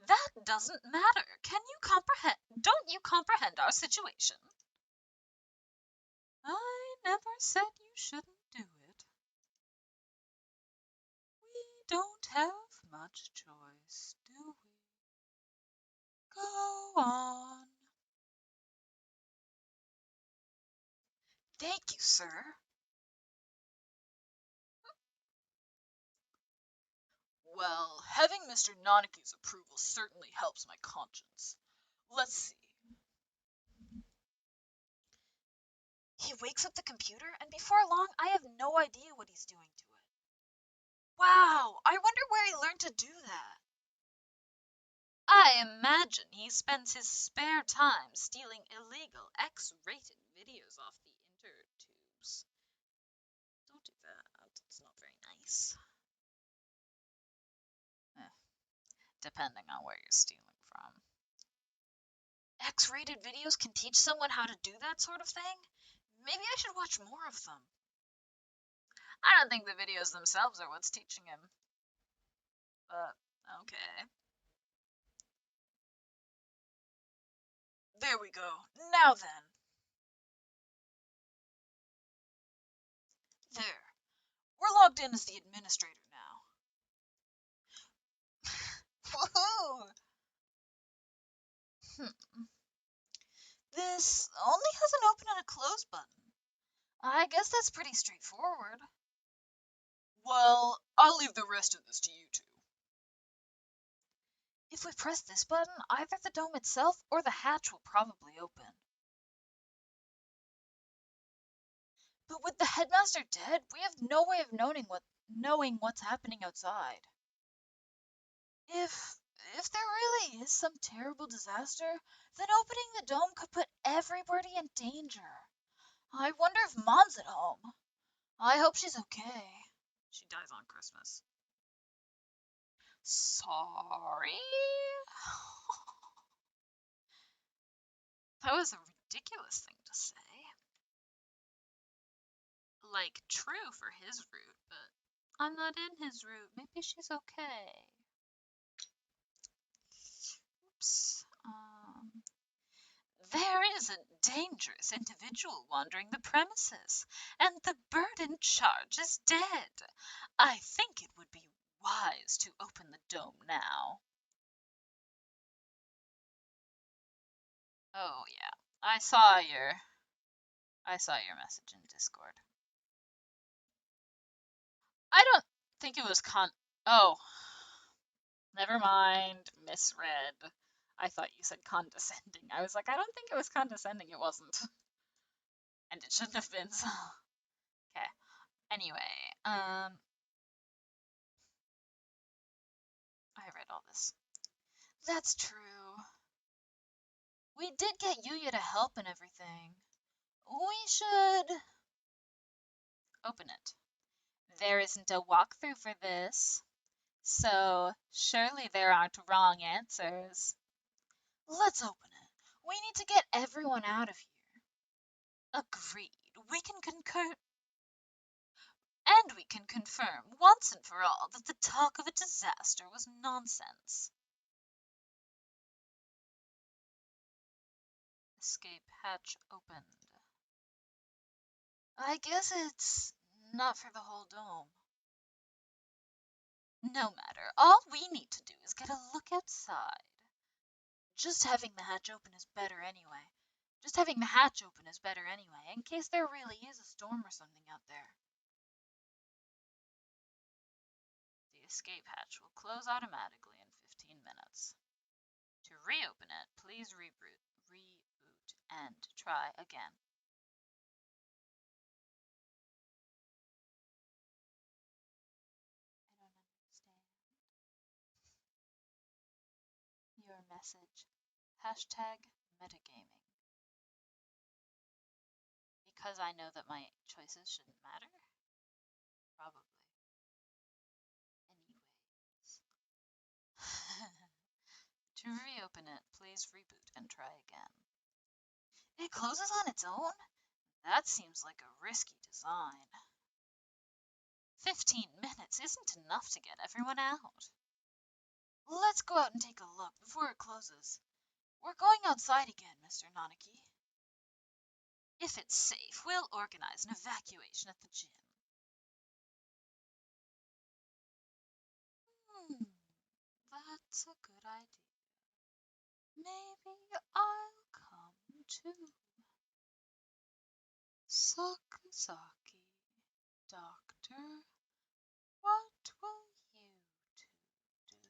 That doesn't matter. Can you comprehend? Don't you comprehend our situation? I never said you shouldn't do it. We don't have much choice, do we? Go on. Thank you, sir. Well, having Mr. Nanaki's approval certainly helps my conscience. Let's see. He wakes up the computer, and before long, I have no idea what he's doing to it. Wow, I wonder where he learned to do that. I imagine he spends his spare time stealing illegal X-rated videos off the intertubes. Don't do that. It's not very nice. Depending on where you're stealing from. X-rated videos can teach someone how to do that sort of thing? Maybe I should watch more of them. I don't think the videos themselves are what's teaching him. But, okay. There we go. Now then. There. logged in as the administrator now. Woohoo! This only has an open and a close button. I guess that's pretty straightforward. Well, I'll leave the rest of this to you two. If we press this button, either the dome itself or the hatch will probably open. But with the headmaster dead, we have no way of knowing what's happening outside. If there really is some terrible disaster, then opening the dome could put everybody in danger. I wonder if Mom's at home. I hope she's okay. She dies on Christmas. Sorry? That was a ridiculous thing to say. Like, true for his route, but I'm not in his route. Maybe she's okay. Oops. There is a dangerous individual wandering the premises, and the bird in charge is dead. I think it would be wise to open the dome now. Oh yeah, I saw your message in Discord. I don't think it was oh, never mind, misread. I thought you said condescending. I was like, I don't think it was condescending. It wasn't. And it shouldn't have been. So. Okay. Anyway, I read all this. That's true. We did get Yuya to help and everything. We should open it. There isn't a walkthrough for this, so surely there aren't wrong answers. Let's open it. We need to get everyone out of here. Agreed. We can concur. And we can confirm once and for all that the talk of a disaster was nonsense. Escape hatch opened. I guess it's not for the whole dome. No matter. All we need to do is get a look outside. Just having the hatch open is better anyway. In case there really is a storm or something out there. The escape hatch will close automatically in 15 minutes. To reopen it, please reboot and try again. I don't understand. Your message. #metagaming. Because I know that my choices shouldn't matter? Probably. Anyways. To reopen it, please reboot and try again. It closes on its own? That seems like a risky design. 15 minutes isn't enough to get everyone out. Let's go out and take a look before it closes. We're going outside again, Mr. Nanaki. If it's safe, we'll organize an evacuation at the gym. That's a good idea. Maybe I'll come too. Sakazaki, Doctor, what will you two do?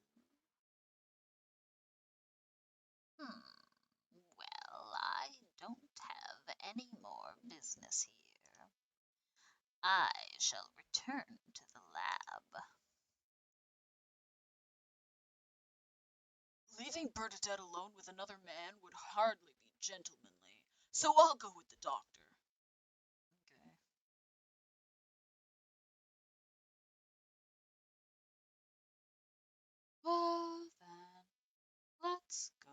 Well, I don't have any more business here. I shall return to the lab. Leaving Bernadette alone with another man would hardly be gentlemanly, so I'll go with the doctor. Okay. Well then, let's go.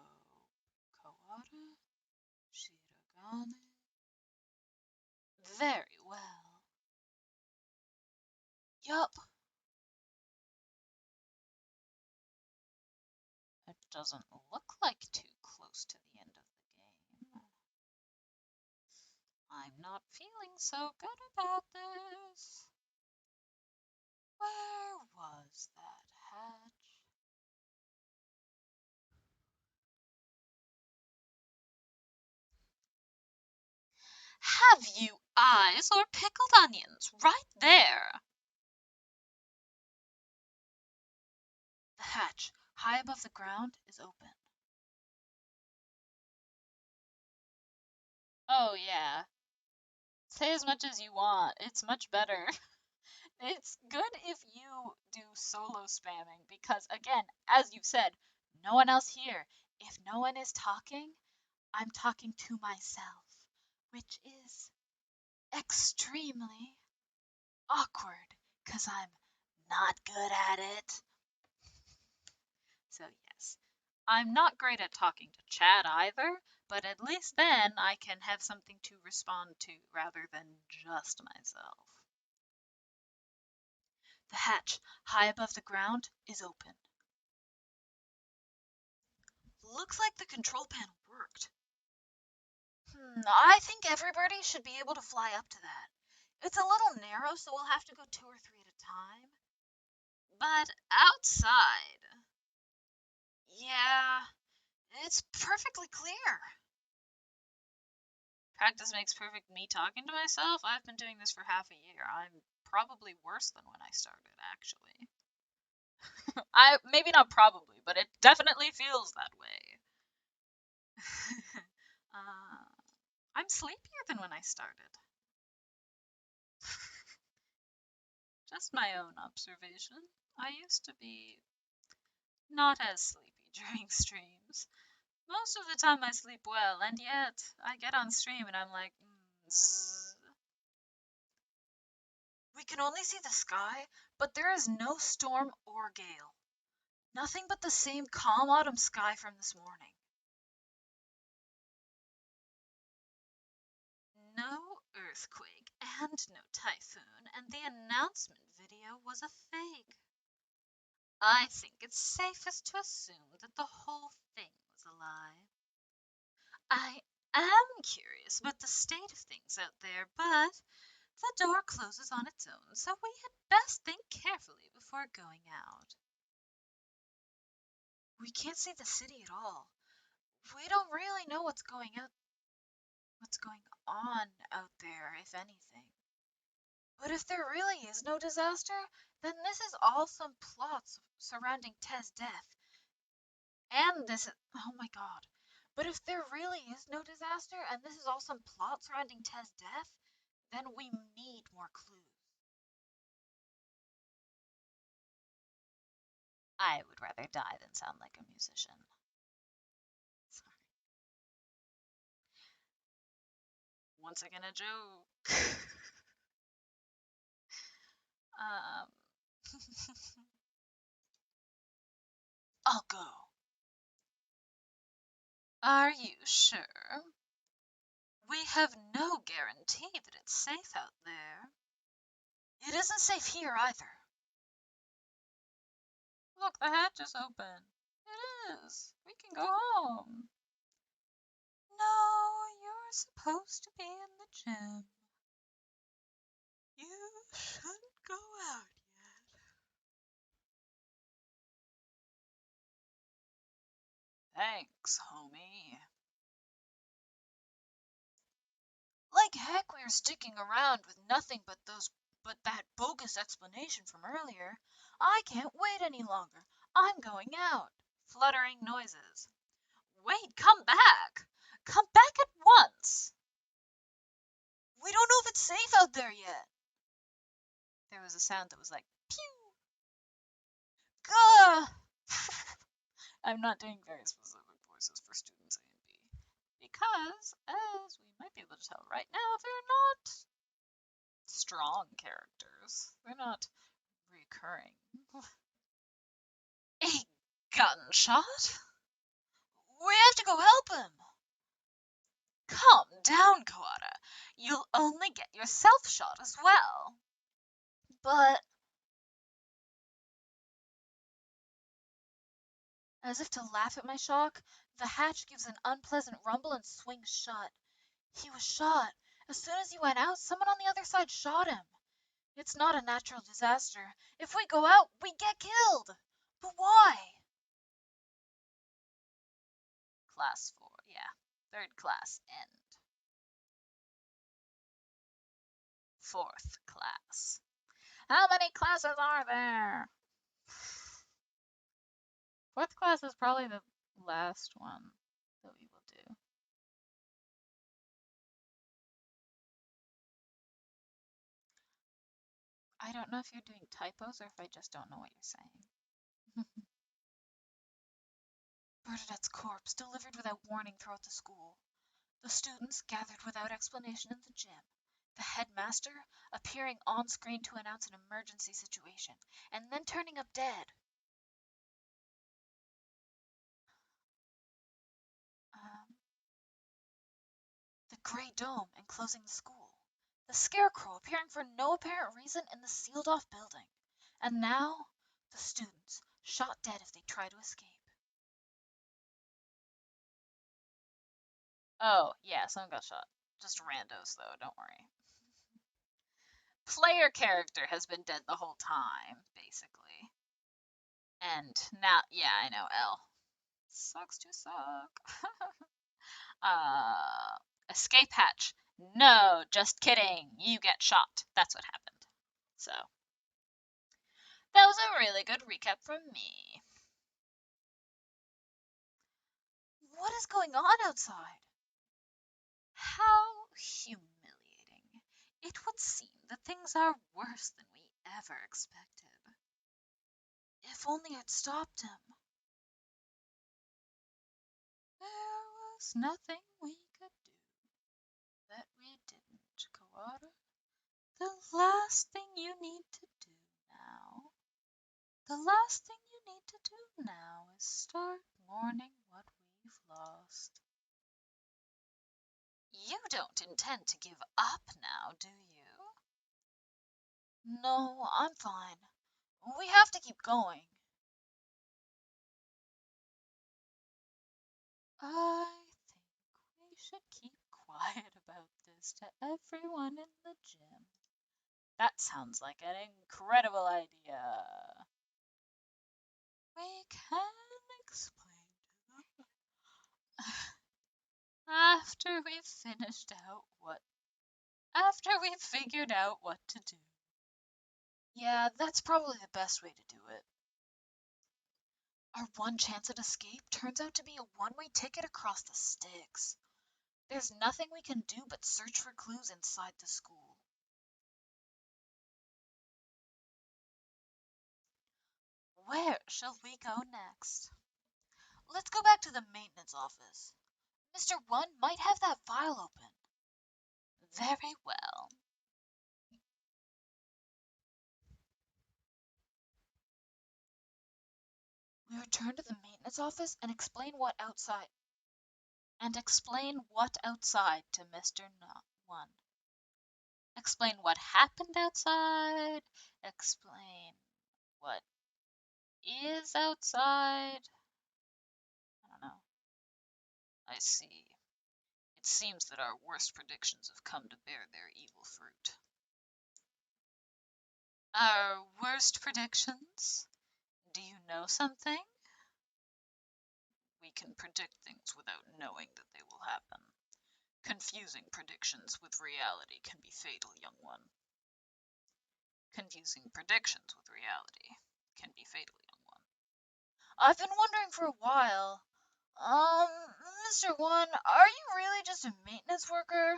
Kawada, Shiragane. Very well. Yup. It doesn't look like too close to the end of the game. I'm not feeling so good about this. Where was that hatch? Have you eyes or pickled onions? Right there. The hatch, high above the ground, is open. Oh, yeah. Say as much as you want. It's much better. It's good if you do solo spamming because, again, as you said, no one else here. If no one is talking, I'm talking to myself, which is extremely awkward because I'm not good at it. So, yes, I'm not great at talking to chat either, but at least then I can have something to respond to rather than just myself. The hatch, high above the ground, is open. Looks like the control panel worked. I think everybody should be able to fly up to that. It's a little narrow, so we'll have to go 2 or 3 at a time. But outside, yeah, it's perfectly clear. Practice makes perfect me talking to myself. I've been doing this for half a year. I'm probably worse than when I started, actually. I maybe not probably, but it definitely feels that way. uh, I'm sleepier than when I started. Just my own observation. I used to be not as sleepy during streams. Most of the time I sleep well, and yet I get on stream and I'm like, We can only see the sky, but there is no storm or gale. Nothing but the same calm autumn sky from this morning. No earthquake and no typhoon, and the announcement video was a fake. I think it's safest to assume that the whole thing was a lie. I am curious about the state of things out there, but the door closes on its own, so we had best think carefully before going out. We can't see the city at all. We don't really know what's going on out there, if anything. But if there really is no disaster, then this is all some plots surrounding Tez's death. And this is, oh my god. But if there really is no disaster and this is all some plot surrounding Tez's death, then we need more clues. I would rather die than sound like a musician. Sorry. Once again, a joke. um, I'll go. Are you sure? We have no guarantee that it's safe out there. It isn't safe here either. Look, the hatch is open. It is. We can go home. No, you're supposed to be in the gym. You shouldn't go out yet. Thanks, homie. Like heck we are sticking around with nothing but that bogus explanation from earlier. I can't wait any longer. I'm going out. Fluttering noises. Wait, come back! Come back at once! We don't know if it's safe out there yet. There was a sound that was like, pew! Gah! I'm not doing very specific voices for students A and B. Because, as we might be able to tell right now, they're not strong characters. They're not recurring. A gunshot? We have to go help him! Calm down, Kawada. You'll only get yourself shot as well. But... As if to laugh at my shock, the hatch gives an unpleasant rumble and swings shut. He was shot. As soon as he went out, someone on the other side shot him. It's not a natural disaster. If we go out, we get killed. But why? Class 4, yeah. Third class, end. Fourth class. How many classes are there? Fourth class is probably the last one that we will do. I don't know if you're doing typos or if I just don't know what you're saying. Bernadette's corpse delivered without warning throughout the school. The students gathered without explanation in the gym. The headmaster appearing on screen to announce an emergency situation, and then turning up dead. The Grey Dome enclosing the school. The Scarecrow appearing for no apparent reason in the sealed-off building. And now, the students, shot dead if they try to escape. Oh, yeah, someone got shot. Just randos, though, don't worry. Player character has been dead the whole time, basically. And now, yeah, I know, L. Sucks to suck. Escape hatch. No, just kidding. You get shot. That's what happened. So, that was a really good recap from me. What is going on outside? How humiliating. It would seem that things are worse than we ever expected. If only I'd stopped him. There was nothing we could do that we didn't, Kawada. The last thing you need to do now, the last thing you need to do now is start mourning what we've lost. You don't intend to give up now, do you? No, I'm fine. We have to keep going. I think we should keep quiet about this to everyone in the gym. That sounds like an incredible idea. We can explain to them after we've figured out what to do. Yeah, that's probably the best way to do it. Our one chance at escape turns out to be a one-way ticket across the sticks. There's nothing we can do but search for clues inside the school. Where shall we go next? Let's go back to the maintenance office. Mr. One might have that file open. Very well. We return to the maintenance office and explain what outside to Mr. One. Explain what happened outside. Explain what is outside. I don't know. I see. It seems that our worst predictions have come to bear their evil fruit. Our worst predictions? Do you know something? We can predict things without knowing that they will happen. Confusing predictions with reality can be fatal, young one. Confusing predictions with reality can be fatal, young one. I've been wondering for a while. Mr. One, are you really just a maintenance worker?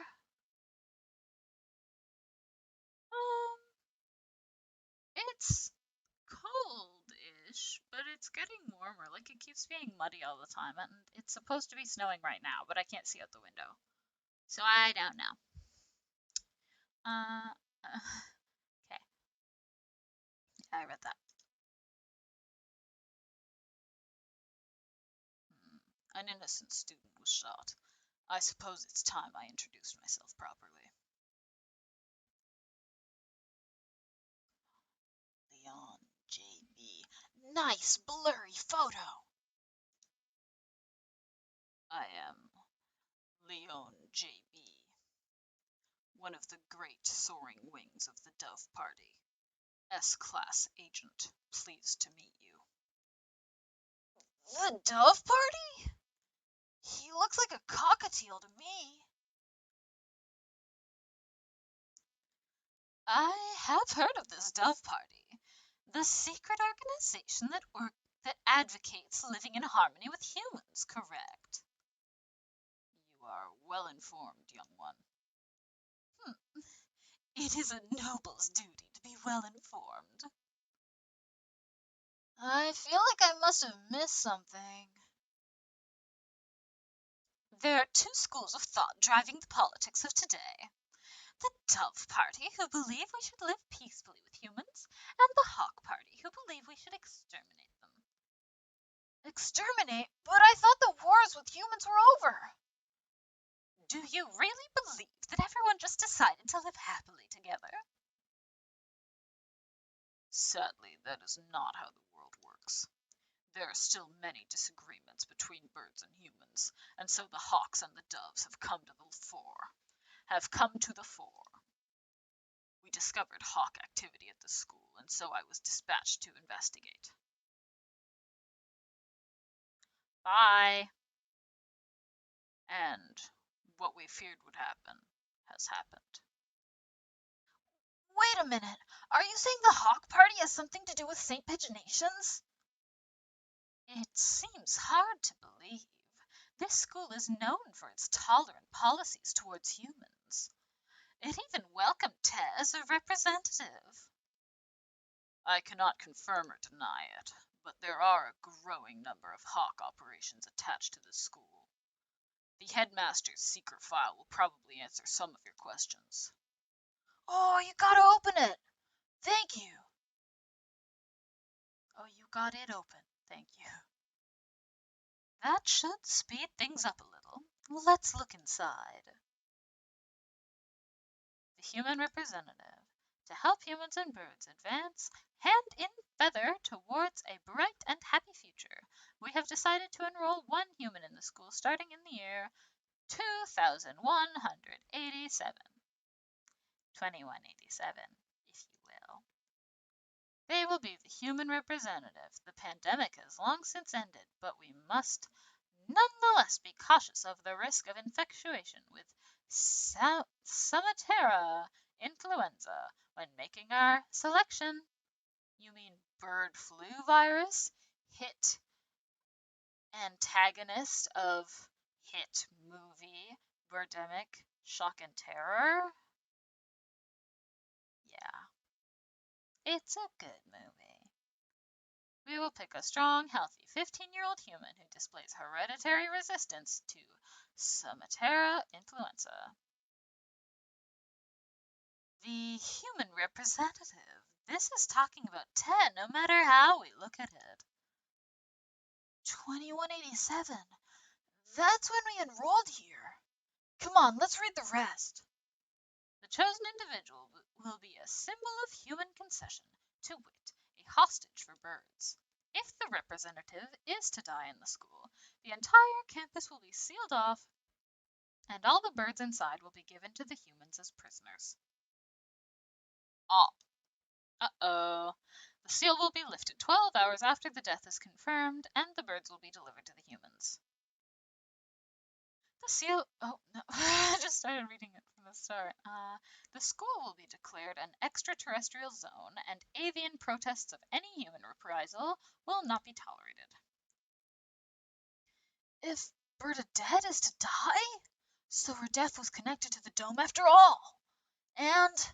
It's cold-ish, but it's getting warmer. Like, it keeps being muddy all the time, and it's supposed to be snowing right now, but I can't see out the window. So I don't know. Okay. Yeah, I read that. An innocent student was shot. I suppose it's time I introduced myself properly. Leon J.B. Nice blurry photo. I am Leon J.B. one of the great soaring wings of the Dove Party. S-Class Agent, pleased to meet you. The Dove Party? He looks like a cockatiel to me. I have heard of this Dove Party, the secret organization that advocates living in harmony with humans, correct? You are well informed, young one. It is a noble's duty to be well informed. I feel like I must have missed something. There are two schools of thought driving the politics of today. The Dove Party, who believe we should live peacefully with humans, and the Hawk Party, who believe we should exterminate them. Exterminate? But I thought the wars with humans were over. Do you really believe that everyone just decided to live happily together? Sadly, that is not how the world works. There are still many disagreements between birds and humans, and so the hawks and the doves have come to the fore. We discovered hawk activity at the school, and so I was dispatched to investigate. Bye. And what we feared would happen has happened. Wait a minute. Are you saying the Hawk Party has something to do with St. Pigeonations? It seems hard to believe. This school is known for its tolerant policies towards humans. It even welcomed Ted as a representative. I cannot confirm or deny it, but there are a growing number of hawk operations attached to the school. The headmaster's secret file will probably answer some of your questions. Oh, you gotta open it. Thank you. Oh, you got it open. Thank you. That should speed things up a little. Let's look inside. The human representative, to help humans and birds advance hand in feather towards a bright and happy future, we have decided to enroll one human in the school starting in the year 2187. 2187, if you will. They will be the human representative. The pandemic has long since ended, but we must nonetheless be cautious of the risk of infection with Sumatera influenza when making our selection. You mean bird flu virus? Hit antagonist of hit movie Birdemic Shock and Terror? Yeah. It's a good movie. We will pick a strong, healthy 15-year-old human who displays hereditary resistance to Sumatera influenza. The human representative. This is talking about 10, no matter how we look at it. 2187. That's when we enrolled here. Come on, let's read the rest. The chosen individual will be a symbol of human concession, to wit, a hostage for birds. If the representative is to die in the school, the entire campus will be sealed off, and all the birds inside will be given to the humans as prisoners. Uh-oh. The seal will be lifted 12 hours after the death is confirmed, and the birds will be delivered to the humans. The seal... Oh, no. I just started reading it from the start. The school will be declared an extraterrestrial zone, and avian protests of any human reprisal will not be tolerated. If Bernadette is to die? So her death was connected to the dome after all. And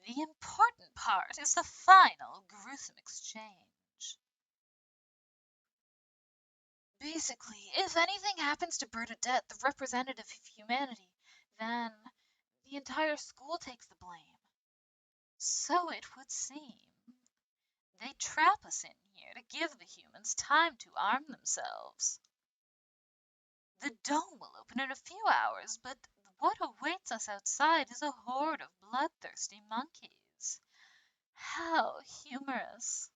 the important part is the final gruesome exchange. Basically, if anything happens to Bernadette, the representative of humanity, then the entire school takes the blame. So it would seem. They trap us in here to give the humans time to arm themselves. The dome will open in a few hours, but what awaits us outside is a horde of bloodthirsty monkeys. How humorous.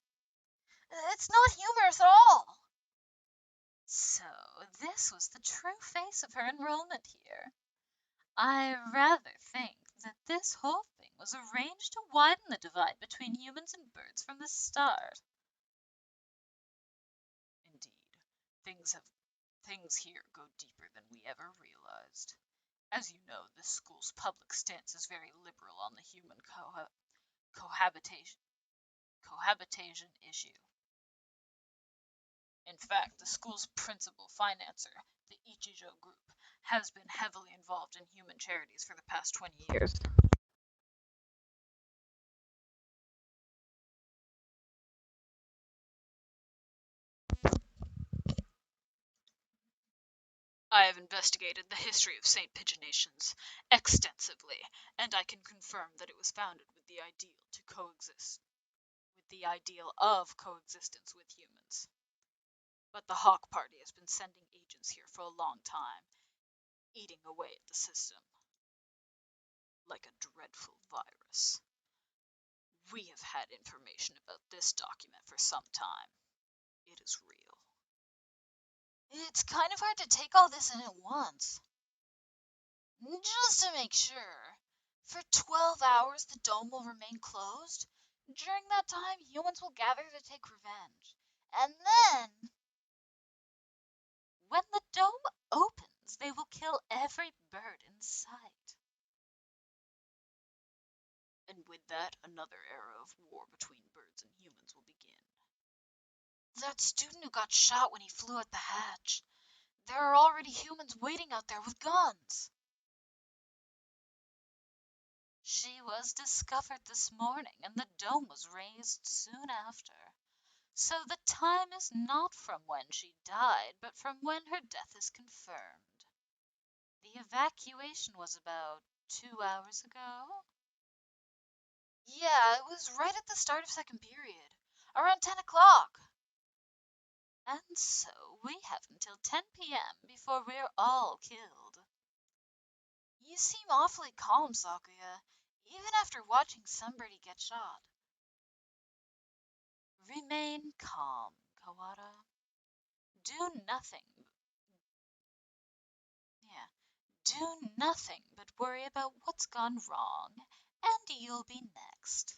It's not humorous at all. So this was the true face of her enrollment here. I rather think that this whole thing was arranged to widen the divide between humans and birds from the start. Indeed, things here go deeper than we ever realized. As you know, this school's public stance is very liberal on the human cohabitation issue. In fact, the school's principal financer, the Ichijo Group, has been heavily involved in human charities for the past 20 years. I have investigated the history of St. Pigeonations extensively, and I can confirm that it was founded with the ideal of coexistence with humans. But the Hawk Party has been sending agents here for a long time, eating away at the system like a dreadful virus. We have had information about this document for some time. It is real. It's kind of hard to take all this in at once. Just to make sure, for 12 hours the dome will remain closed. During that time, humans will gather to take revenge. And then, when the dome opens, they will kill every bird in sight. And with that, another era of war between birds and humans will begin. That student who got shot when he flew at the hatch. There are already humans waiting out there with guns. She was discovered this morning, and the dome was raised soon after. So the time is not from when she died, but from when her death is confirmed. The evacuation was about 2 hours ago. Yeah, it was right at the start of second period, around 10 o'clock. And so we have until 10 p.m. before we're all killed. You seem awfully calm, Sakuya, even after watching somebody get shot. Remain calm, Kawada. Do nothing. Yeah, do nothing but worry about what's gone wrong, and you'll be next.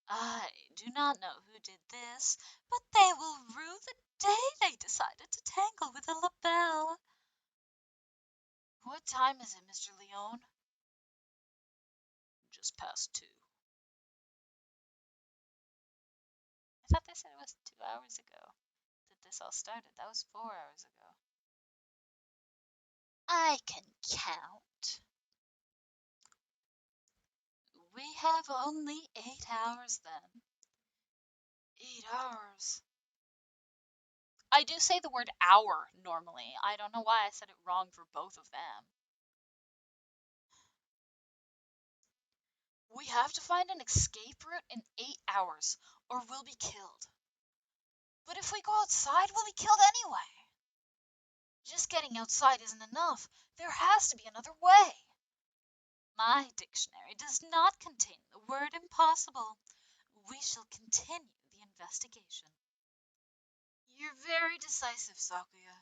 I do not know who did this, but they will rue the day they decided to tangle with a labelle. What time is it, Mr. Leone? Just past 2. I thought they said it was 2 hours ago that this all started. That was 4 hours ago. I can count. We have only 8 hours then. 8 hours. I do say the word hour normally. I don't know why I said it wrong for both of them. We have to find an escape route in 8 hours, or we'll be killed. But if we go outside, we'll be killed anyway. Just getting outside isn't enough. There has to be another way. My dictionary does not contain the word impossible. We shall continue the investigation. You're very decisive, Sakuya.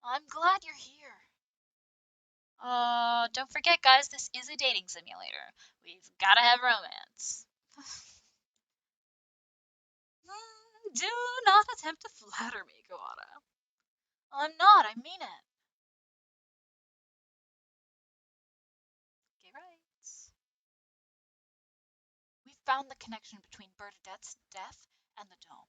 I'm glad you're here. Don't forget, guys, this is a dating simulator. We've gotta have romance. Do not attempt to flatter me, Kawada. I'm not, I mean it. Gay rights. We found the connection between Bernadette's death and the dome.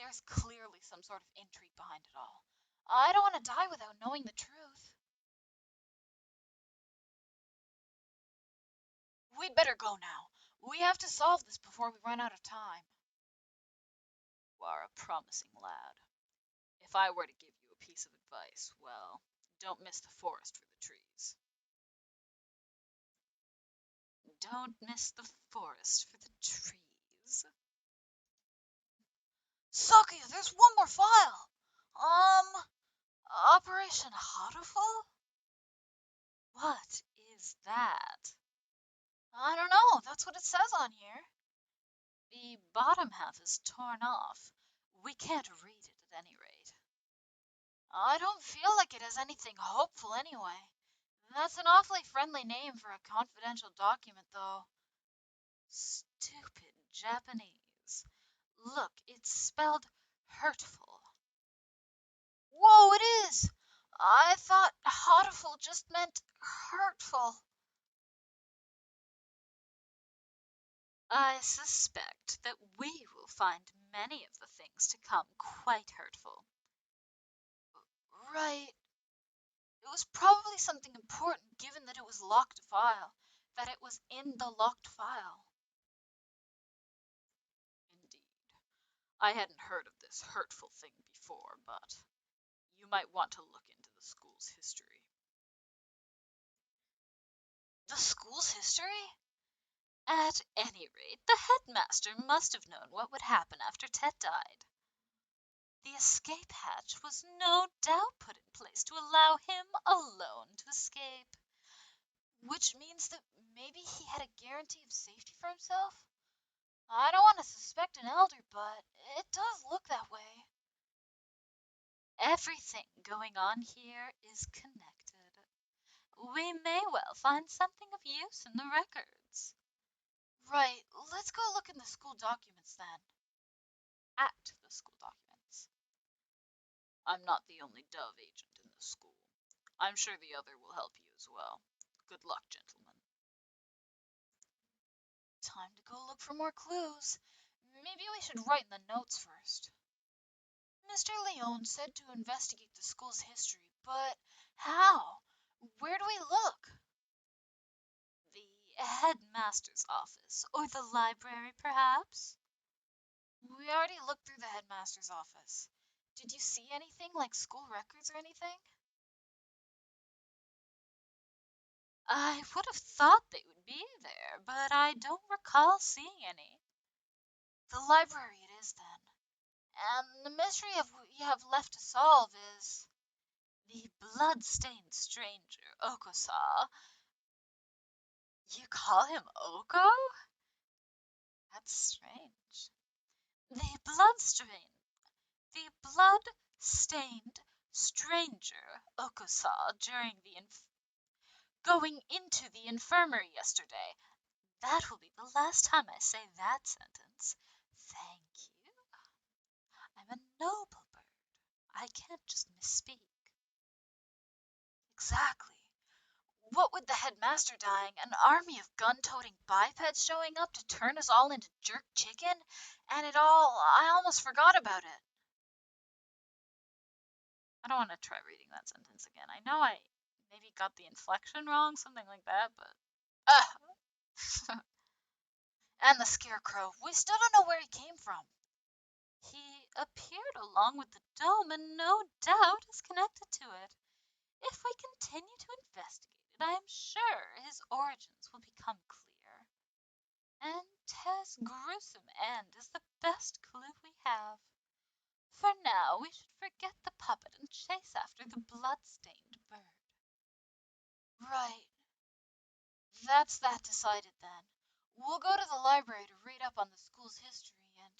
There's clearly some sort of intrigue behind it all. I don't want to die without knowing the truth. We'd better go now. We have to solve this before we run out of time. You are a promising lad. If I were to give you a piece of advice, well, don't miss the forest for the trees. Don't miss the forest for the trees. Sakuya, there's one more file. Operation hatoful? What is that? I don't know. That's what it says on here. The bottom half is torn off. We can't read it at any rate. I don't feel like it has anything hopeful anyway. That's an awfully friendly name for a confidential document, though. Stupid Japanese. Look, it's spelled hurtful. Whoa, it is! I thought hatoful just meant hurtful. I suspect that we will find many of the things to come quite hurtful. Right. It was probably something important given that it was locked file. That it was in the locked file. Indeed. I hadn't heard of this hurtful thing before, but you might want to look into the school's history. The school's history? At any rate, the headmaster must have known what would happen after Tet died. The escape hatch was no doubt put in place to allow him alone to escape. Which means that maybe he had a guarantee of safety for himself? I don't want to suspect an elder, but it does look that way. Everything going on here is connected. We may well find something of use in the records. Right, let's go look in the school documents then. At the school documents. I'm not the only Dove agent in the school. I'm sure the other will help you as well. Good luck, gentlemen. Time to go look for more clues. Maybe we should write in the notes first. Mr. Leone said to investigate the school's history, but how? Where do we look? The headmaster's office, or the library, perhaps? We already looked through the headmaster's office. Did you see anything like school records or anything? I would have thought they would be there, but I don't recall seeing any. The library it is then. And the mystery we have left to solve is The blood-stained stranger, Okosa. You call him Oko? That's strange. The blood-stained stranger Okosa during the going into the infirmary yesterday. That will be the last time I say that sentence. Thank you. I'm a noble bird. I can't just misspeak. exactly. What with the headmaster dying, an army of gun-toting bipeds showing up to turn us all into jerk chicken, and I almost forgot about it. I don't want to try reading that sentence again. I know I maybe got the inflection wrong, something like that, but And the scarecrow, we still don't know where he came from. he appeared along with the dome and no doubt is connected to it. If we continue to investigate it, I am sure his origins will become clear. And Tez's gruesome end is the best clue we have. For now, we should forget the puppet and chase after the blood-stained bird. Right. That's that decided then. We'll go to the library to read up on the school's history, and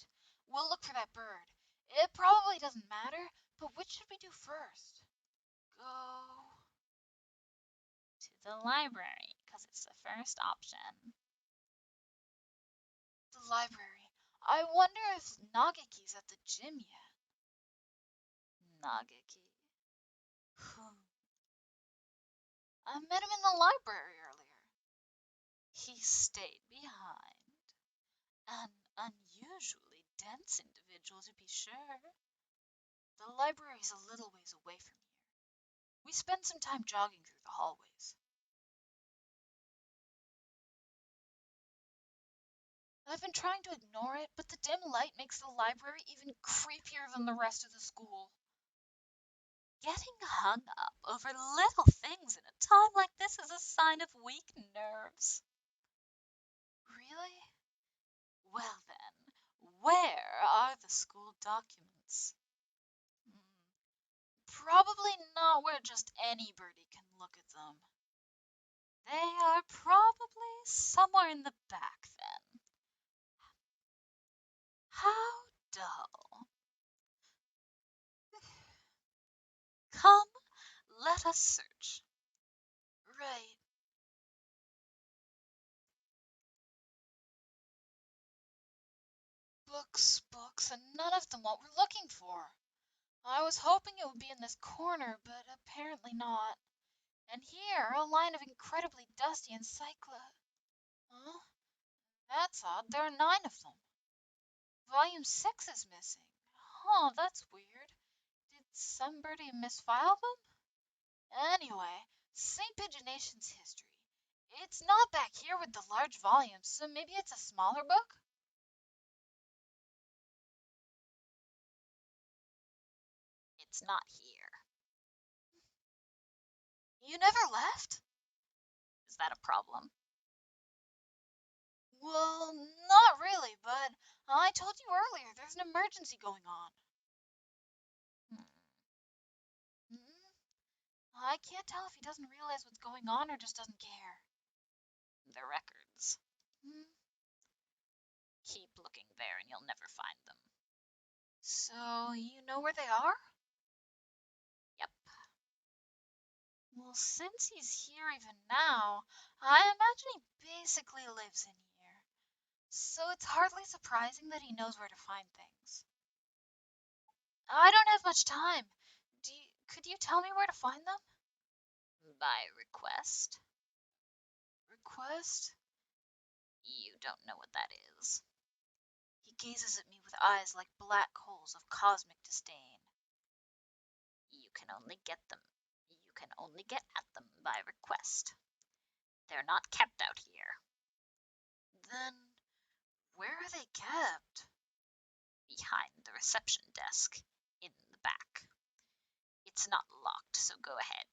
we'll look for that bird. It probably doesn't matter, but which should we do first? Go To the library, because it's the first option. the library. I wonder if Nageki's at the gym yet. Nageki. I met him in the library earlier. He stayed behind. An unusually dense individual, to be sure. The library's a little ways away from here. We spent some time jogging through the hallways. I've been trying to ignore it, but the dim light makes the library even creepier than the rest of the school. Getting hung up over little things in a time like this is a sign of weak nerves. Really? Well then, where are the school documents? Probably not where just any birdie can look at them. They are probably somewhere in the back then. How dull. Come, let us search. Right. Books, and none of them what we're looking for. I was hoping it would be in this corner, but apparently not. And here, a line of incredibly dusty Huh? That's odd. There are 9 of them. Volume 6 is missing. Huh, that's weird. Did somebody misfile them? Anyway, St. Pigeonation's history. It's not back here with the large volumes, so maybe it's a smaller book? It's not here. You never left? Is that a problem? Well, not really, but I told you earlier there's an emergency going on. Hmm. Hmm? I can't tell if he doesn't realize what's going on or just doesn't care. The records. Hmm? Keep looking there and you'll never find them. So, you know where they are? Yep. Well, since he's here even now, I imagine he basically lives in here. So it's hardly surprising that he knows where to find things. I don't have much time. Could you tell me where to find them? By request? Request? You don't know what that is. He gazes at me with eyes like black holes of cosmic disdain. You can only get them. You can only get at them by request. They're not kept out here. Then, where are they kept? Behind the reception desk, in the back. It's not locked, so go ahead.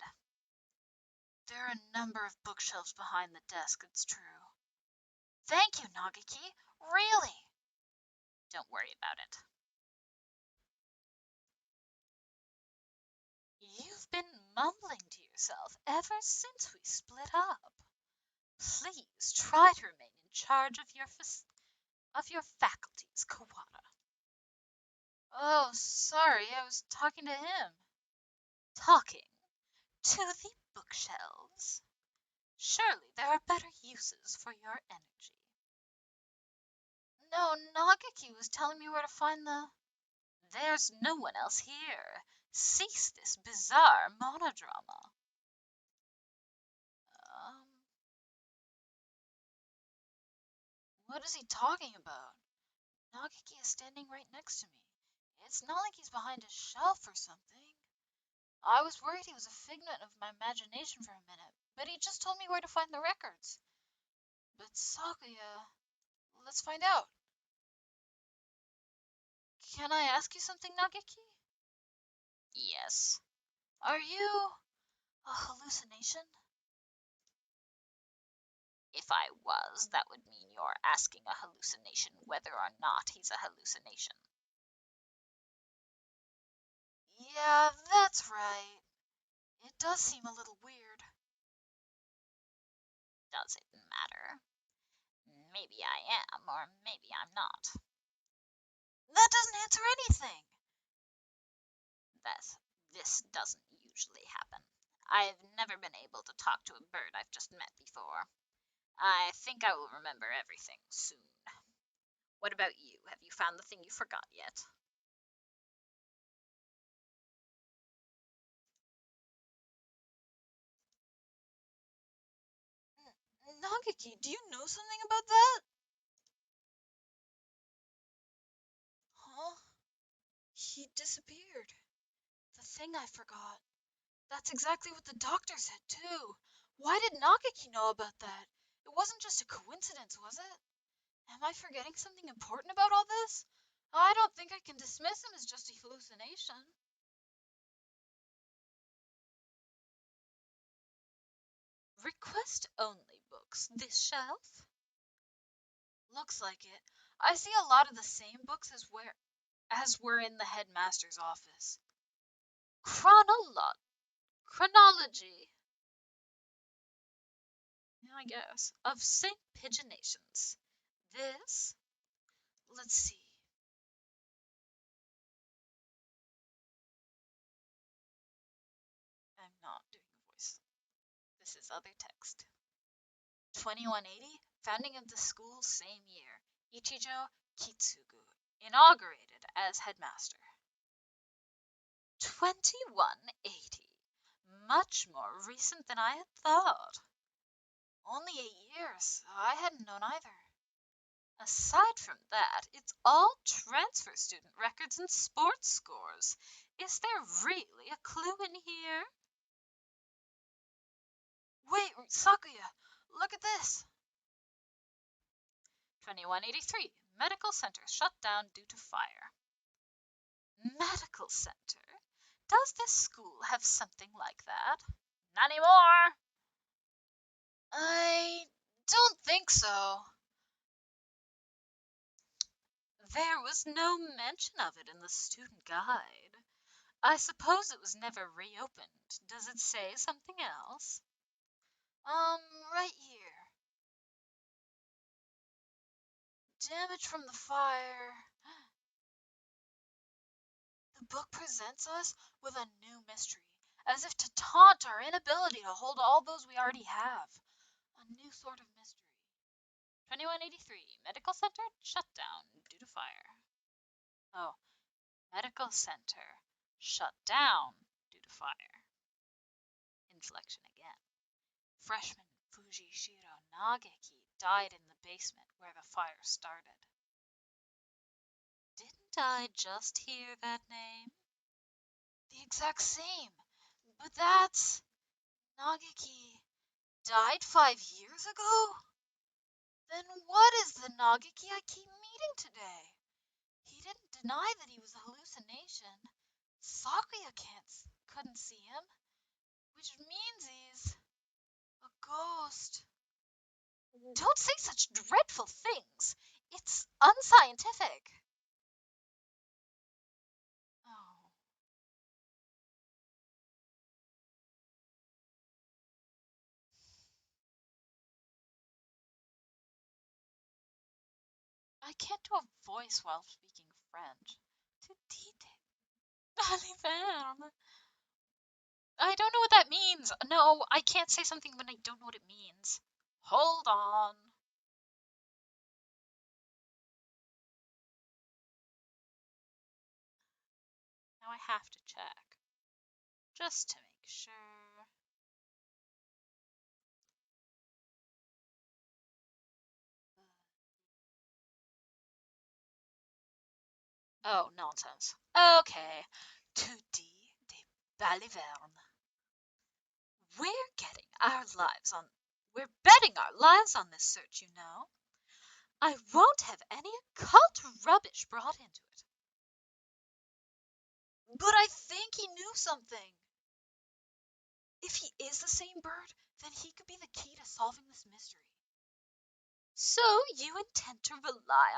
There are a number of bookshelves behind the desk, it's true. Thank you, Nagaki. Really? Don't worry about it. You've been mumbling to yourself ever since we split up. Please try to remain in charge of your faculties, Kawada. Oh, sorry, I was talking to him. Talking to the bookshelves. Surely there are better uses for your energy. No, Nagaki was telling me where to find the... There's no one else here. Cease this bizarre monodrama. Um, what is he talking about? Nagaki is standing right next to me. It's not like he's behind a shelf or something. I was worried he was a figment of my imagination for a minute, but he just told me where to find the records. But Sakuya, let's find out. Can I ask you something, Nagaki? Yes. Are you a hallucination? If I was, that would mean you're asking a hallucination whether or not he's a hallucination. Yeah, that's right. It does seem a little weird. Does it matter? Maybe I am, or maybe I'm not. That doesn't answer anything. This doesn't usually happen. I've never been able to talk to a bird I've just met before. I think I will remember everything soon. What about you? Have you found the thing you forgot yet? Nagaki, do you know something about that? Huh? He disappeared. The thing I forgot. That's exactly what the doctor said, too. Why did Nagaki know about that? It wasn't just a coincidence, was it? Am I forgetting something important about all this? I don't think I can dismiss him as just a hallucination. Request only books. This shelf? Looks like it. I see a lot of the same books as were in the headmaster's office. Chronology. Yeah, I guess. Of St. Pigeonations. This? Let's see. I'm not doing a voice. This is other text. 2180, founding of the school same year. Ichijo Kitsugu, inaugurated as headmaster. 2180, much more recent than I had thought. Only 8 years. I hadn't known either. Aside from that, it's all transfer student records and sports scores. Is there really a clue in here? Wait, Sakuya, look at this. 2183, medical center shut down due to fire. Medical center? Does this school have something like that? Not anymore. I don't think so. There was no mention of it in the student guide. I suppose it was never reopened. Does it say something else? Right here. Damage from the fire. The book presents us with a new mystery, as if to taunt our inability to hold all those we already have. A new sort of mystery. 2183, medical center shut down due to fire. Oh, medical center shut down due to fire. Inflection again. Freshman Fujishiro Nageki died in the basement where the fire started. Didn't I just hear that name? The exact same. But that's... Nageki died 5 years ago? Then what is the Nageki I keep meeting today? He didn't deny that he was a hallucination. Sakuya couldn't see him, which means he's a ghost. Don't say such dreadful things. It's unscientific. Oh. I can't do a voice while speaking French. Too detailed. I don't know what that means. No, I can't say something when I don't know what it means. Hold on. Now I have to check. Just to make sure. Oh, nonsense. Okay. 2D de Baliverne. We're getting our lives on. We're betting our lives on this search, you know. I won't have any occult rubbish brought into it. But I think he knew something. If he is the same bird, then he could be the key to solving this mystery. So you intend to rely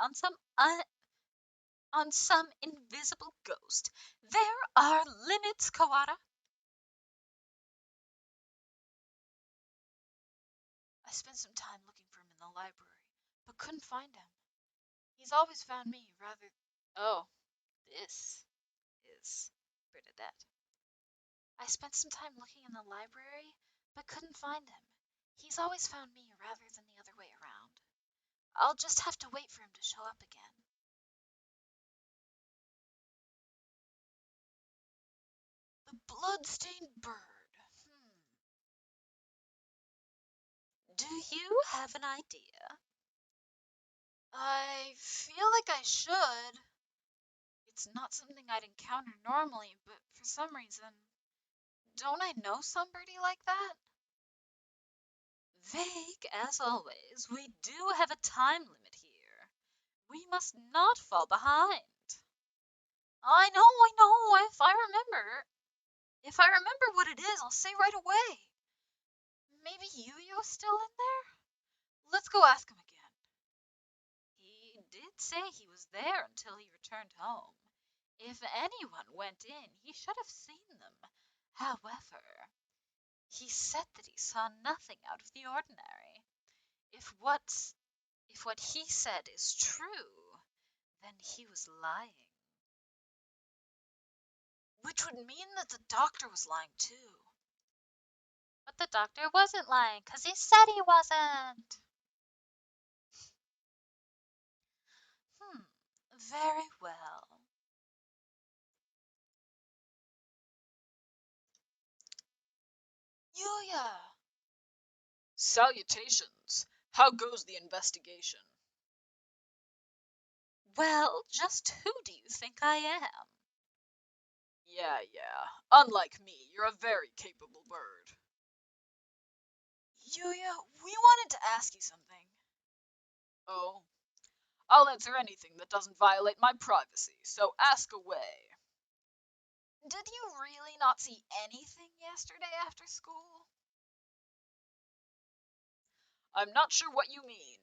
on some invisible ghost? There are limits, Kawada. I spent some time looking for him in the library, but couldn't find him. He's always found me rather... Oh, this is Bernadette. I spent some time looking in the library, but couldn't find him. He's always found me rather than the other way around. I'll just have to wait for him to show up again. The blood-stained bird. Do you have an idea? I feel like I should. It's not something I'd encounter normally, but for some reason... Don't I know somebody like that? Vague, as always, we do have a time limit here. We must not fall behind. I know, If I remember what it is, I'll say right away. Maybe Yuyo's still in there? Let's go ask him again. He did say he was there until he returned home. If anyone went in, he should have seen them. However, he said that he saw nothing out of the ordinary. If what he said is true, then he was lying. Which would mean that the doctor was lying too. But the doctor wasn't lying, 'cause he said he wasn't. Very well. Yuya! Salutations. How goes the investigation? Well, just who do you think I am? Yeah. Unlike me, you're a very capable bird. Yuya, we wanted to ask you something. Oh, I'll answer anything that doesn't violate my privacy, so ask away. Did you really not see anything yesterday after school? I'm not sure what you mean.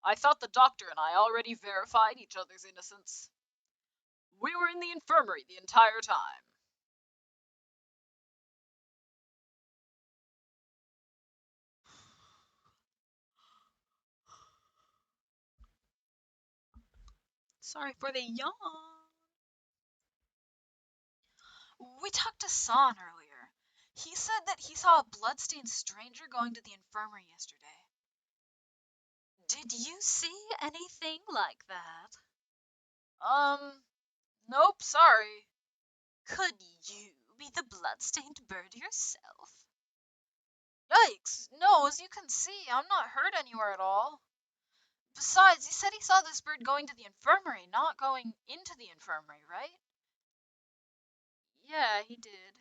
I thought the doctor and I already verified each other's innocence. We were in the infirmary the entire time. Sorry for the yawn. We talked to San earlier. He said that he saw a bloodstained stranger going to the infirmary yesterday. Did you see anything like that? Nope, sorry. Could you be the bloodstained bird yourself? Yikes! No, as you can see, I'm not hurt anywhere at all. Besides, he said he saw this bird going to the infirmary, not going into the infirmary, right? Yeah, he did.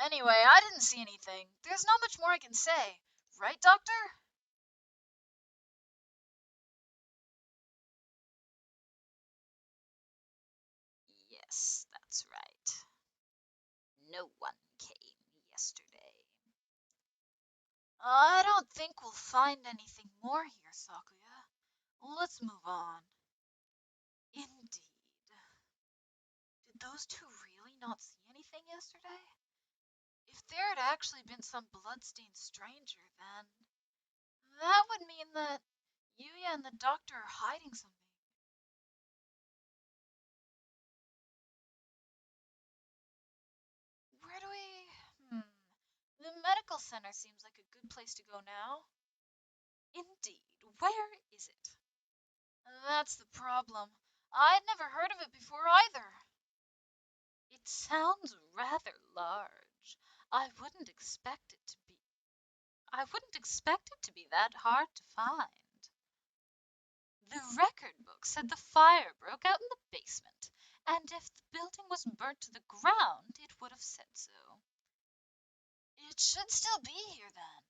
Anyway, I didn't see anything. There's not much more I can say. Right, Doctor? Yes, that's right. No one came yesterday. I don't think we'll find anything more here, Sakuya. Let's move on. Indeed. Did those two really not see anything yesterday? If there had actually been some bloodstained stranger, then that would mean that Yuya and the doctor are hiding something. Where do we... The medical center seems like a good place to go now. Indeed. Where is it? That's the problem. I'd never heard of it before either. It sounds rather large. I wouldn't expect it to be. I wouldn't expect it to be that hard to find. The record book said the fire broke out in the basement, and if the building was burnt to the ground, it would have said so. It should still be here then.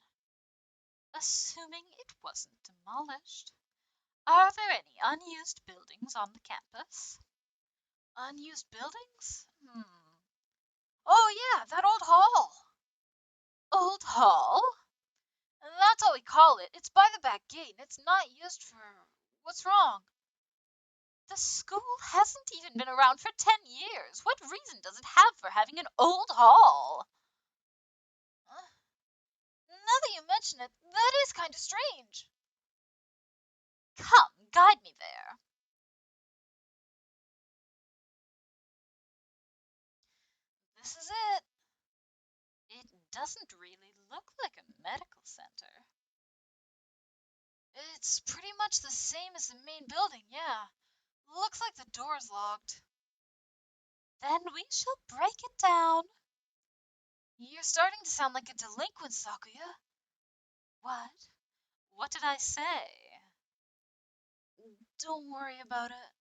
Assuming it wasn't demolished. Are there any unused buildings on the campus? Unused buildings? Oh yeah, that old hall. Old hall? That's all we call it. It's by the back gate, and it's not used for... What's wrong? The school hasn't even been around for 10 years. What reason does it have for having an old hall? Now that you mention it, that is kind of strange. Come, guide me there. This is it. It doesn't really look like a medical center. It's pretty much the same as the main building, yeah. Looks like the door's locked. Then we shall break it down. You're starting to sound like a delinquent, Sakuya. What? What did I say? Don't worry about it.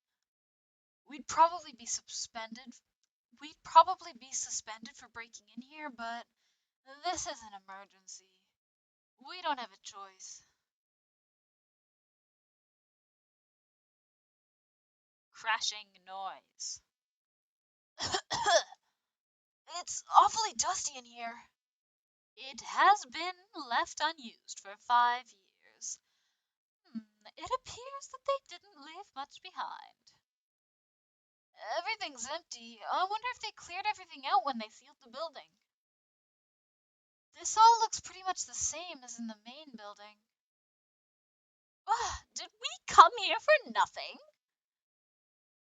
We'd probably be suspended. We'd probably be suspended for breaking in here, but this is an emergency. We don't have a choice. Crashing noise. It's awfully dusty in here. It has been left unused for 5 years. It appears that they didn't leave much behind. Everything's empty. I wonder if they cleared everything out when they sealed the building. This all looks pretty much the same as in the main building. Did we come here for nothing?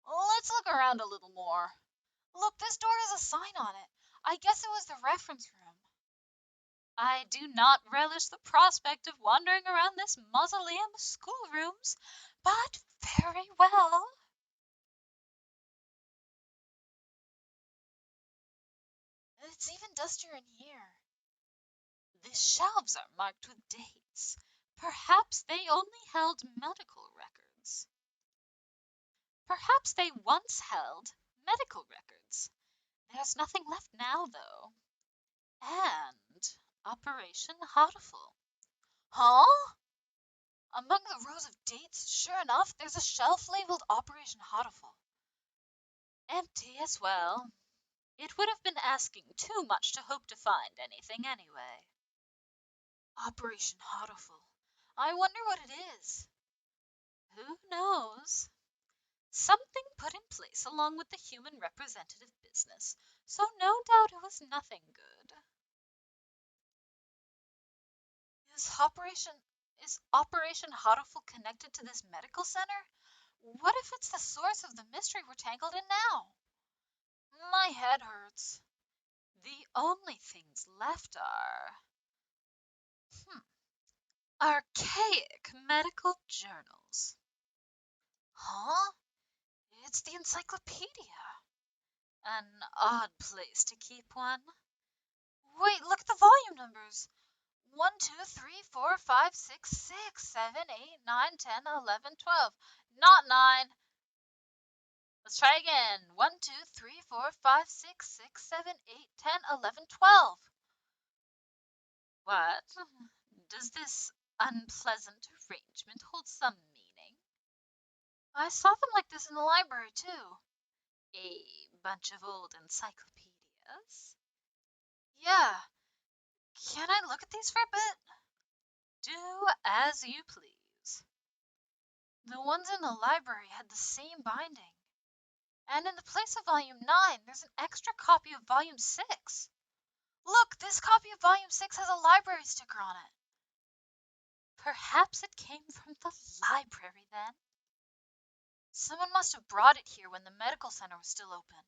Let's look around a little more. Look, this door has a sign on it. I guess it was the reference room. I do not relish the prospect of wandering around this mausoleum of schoolrooms, but very well. It's even dustier in here. The shelves are marked with dates. Perhaps they only held medical records. Perhaps they once held medical records. There's nothing left now, though. And Operation hatoful. Huh? Among the rows of dates, sure enough, there's a shelf labeled Operation hatoful. Empty as well. It would have been asking too much to hope to find anything anyway. Operation hatoful. I wonder what it is. Who knows? Something put in place along with the human representative business, so no doubt it was nothing good. Is Operation hatoful connected to this medical center? What if it's the source of the mystery we're tangled in now? My head hurts. The only things left are archaic medical journals. Huh? It's the encyclopedia. An odd place to keep one. Wait, look at the volume numbers. 1, 2, 3, 4, 5, 6, 6, 7, 8, 9, 10, 11, 12. Not 9. Let's try again. 1, 2, 3, 4, 5, 6, 6, 7, 8, 10, 11, 12. What? Does this unpleasant arrangement hold some meaning? I saw them like this in the library, too. A bunch of old encyclopedias? Yeah. Can I look at these for a bit? Do as you please. The ones in the library had the same binding. And in the place of volume 9, there's an extra copy of volume 6. Look, this copy of volume 6 has a library sticker on it. Perhaps it came from the library then? Someone must have brought it here when the medical center was still open.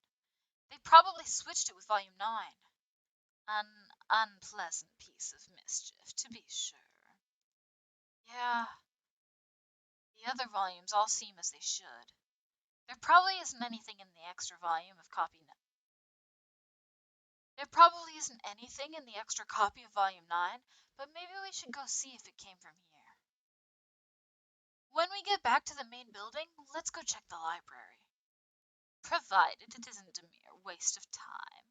They probably switched it with volume 9. An unpleasant piece of mischief, to be sure. Yeah. The other volumes all seem as they should. There probably isn't anything in the extra volume of copy 9. There probably isn't anything in the extra copy of volume 9, but maybe we should go see if it came from here. When we get back to the main building, let's go check the library. Provided it isn't a mere waste of time.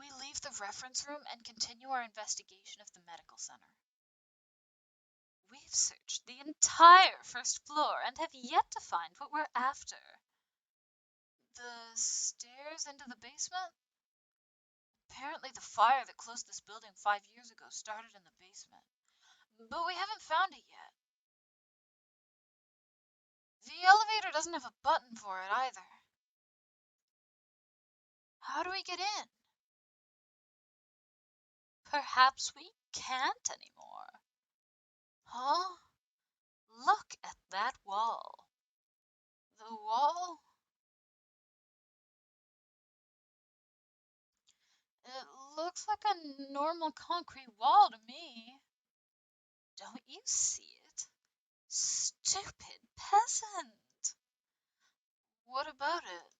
We leave the reference room and continue our investigation of the medical center. We've searched the entire first floor and have yet to find what we're after. The stairs into the basement? Apparently the fire that closed this building 5 years ago started in the basement. But we haven't found it yet. The elevator doesn't have a button for it either. How do we get in? Perhaps we can't anymore. Huh? Look at that wall. The wall? It looks like a normal concrete wall to me. Don't you see it? Stupid peasant! What about it?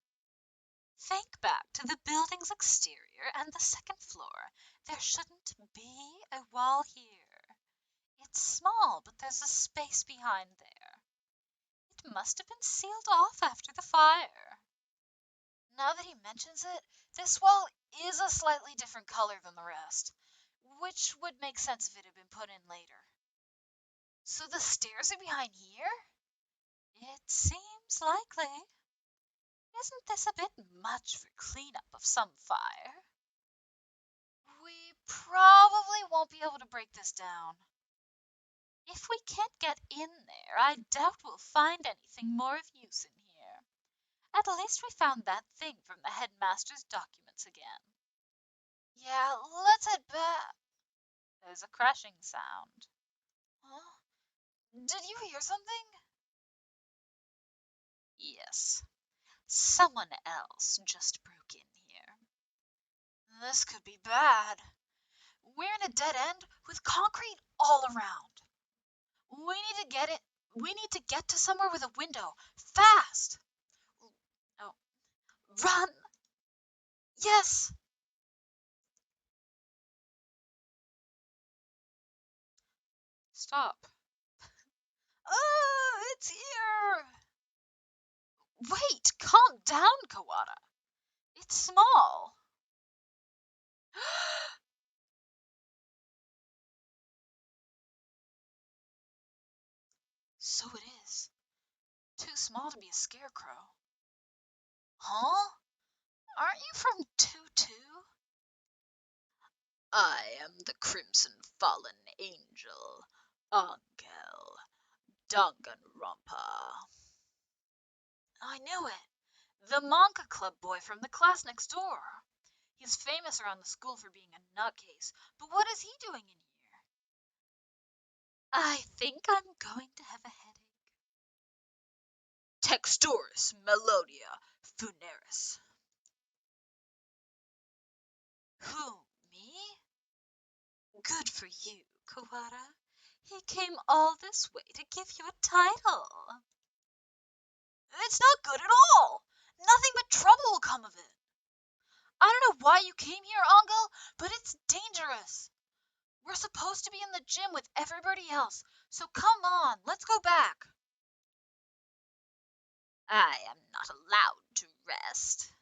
Think back to the building's exterior and the second floor. There shouldn't be a wall here. It's small, but there's a space behind there. It must have been sealed off after the fire. Now that he mentions it, this wall is a slightly different color than the rest, which would make sense if it had been put in later. So the stairs are behind here? It seems likely. Isn't this a bit much for cleanup of some fire? We probably won't be able to break this down. If we can't get in there, I doubt we'll find anything more of use in here. At least we found that thing from the headmaster's documents again. Yeah, let's head back. There's a crashing sound. Huh? Did you hear something? Yes. Someone else just broke in here. This could be bad. We're in a dead end with concrete all around. We need to get it. We need to get to somewhere with a window. Fast! Oh, run! Yes! Stop. It's here! Wait, calm down, Kawada. It's small. So it is. Too small to be a scarecrow. Huh? Aren't you from Tutu? I am the Crimson Fallen Angel, Angel Danganronpa. I knew it. The manga club boy from the class next door. He's famous around the school for being a nutcase, but what is he doing in here? I think I'm going to have a headache. Texturis Melodia Funeris. Who, me? Good for you, Kawada. He came all this way to give you a title. It's not good at all. Nothing but trouble will come of it. I don't know why you came here, Angel, but it's dangerous. We're supposed to be in the gym with everybody else, so come on, let's go back. I am not allowed to rest.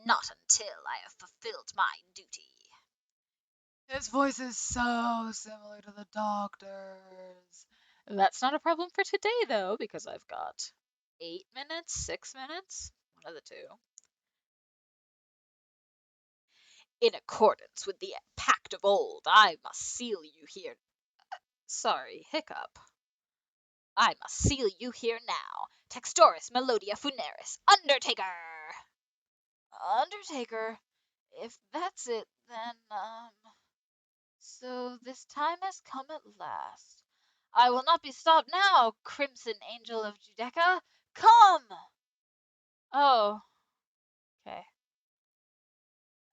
Not until I have fulfilled my duty. His voice is so similar to the doctor's. That's not a problem for today, though, because I've got 8 minutes, 6 minutes, one of the two. In accordance with the pact of old, I must seal you here. Sorry, hiccup. I must seal you here now. Textoris Melodia Funeris, Undertaker! Undertaker? If that's it, then, So this time has come at last. I will not be stopped now, Crimson Angel of Judecca. Come! Oh, okay.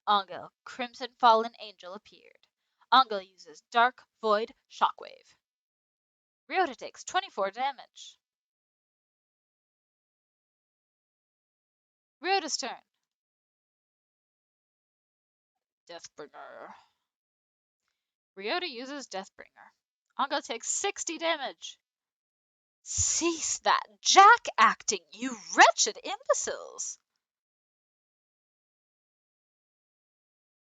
Angel, Crimson Fallen Angel appeared. Angel uses Dark Void Shockwave. Ryota takes 24 damage. Ryota's turn. Deathbringer. Ryota uses Deathbringer. Angel takes 60 damage. Cease that jack acting, you wretched imbeciles!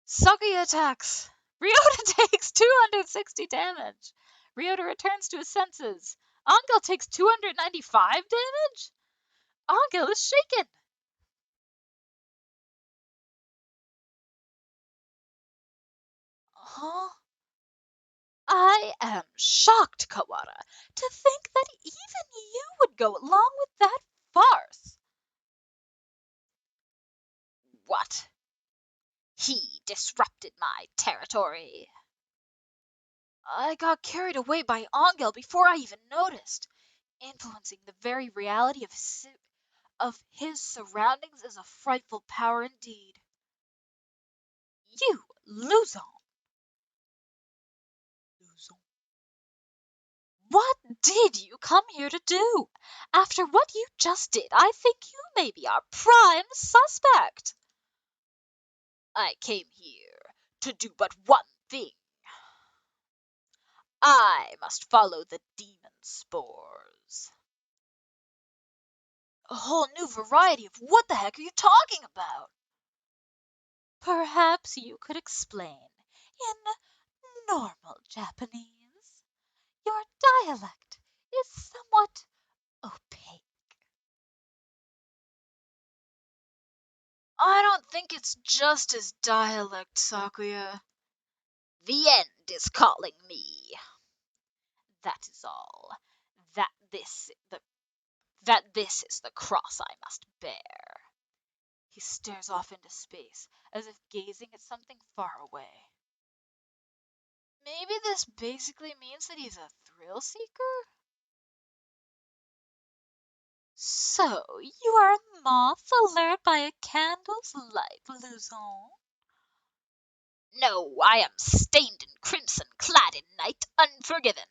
Sakuya attacks. Ryota takes 260 damage. Ryota returns to his senses. Angel takes 295 damage? Angel is shaken. Huh? I am shocked, Kawada, to think that even you would go along with that farce. What? He disrupted my territory. I got carried away by Angel before I even noticed. Influencing the very reality of his surroundings is a frightful power indeed. You lose on. What did you come here to do? After what you just did, I think you may be our prime suspect. I came here to do but one thing. I must follow the demon spores. A whole new variety of what the heck are you talking about? Perhaps you could explain in normal Japanese. Your dialect is somewhat opaque. I don't think it's just his dialect, Sakuya. The end is calling me. That is all. That this is the cross I must bear. He stares off into space, as if gazing at something far away. Maybe this basically means that he's a thrill seeker? So, you are a moth allured by a candle's light, Luzon? No, I am stained in crimson, clad in night, unforgiven.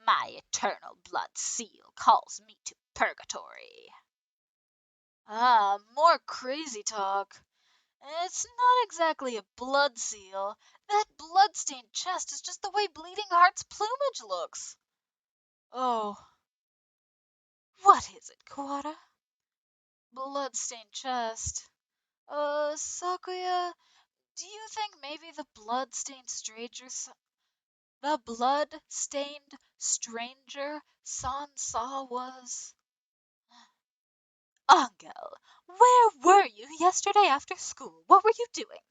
My eternal blood seal calls me to purgatory. Ah, more crazy talk. It's not exactly a blood seal. That blood-stained chest is just the way Bleeding Heart's plumage looks. Oh, what is it, Kawada? Blood-stained chest. Sakuya, do you think maybe the blood-stained stranger Sansa was? Angel, where were you yesterday after school? What were you doing?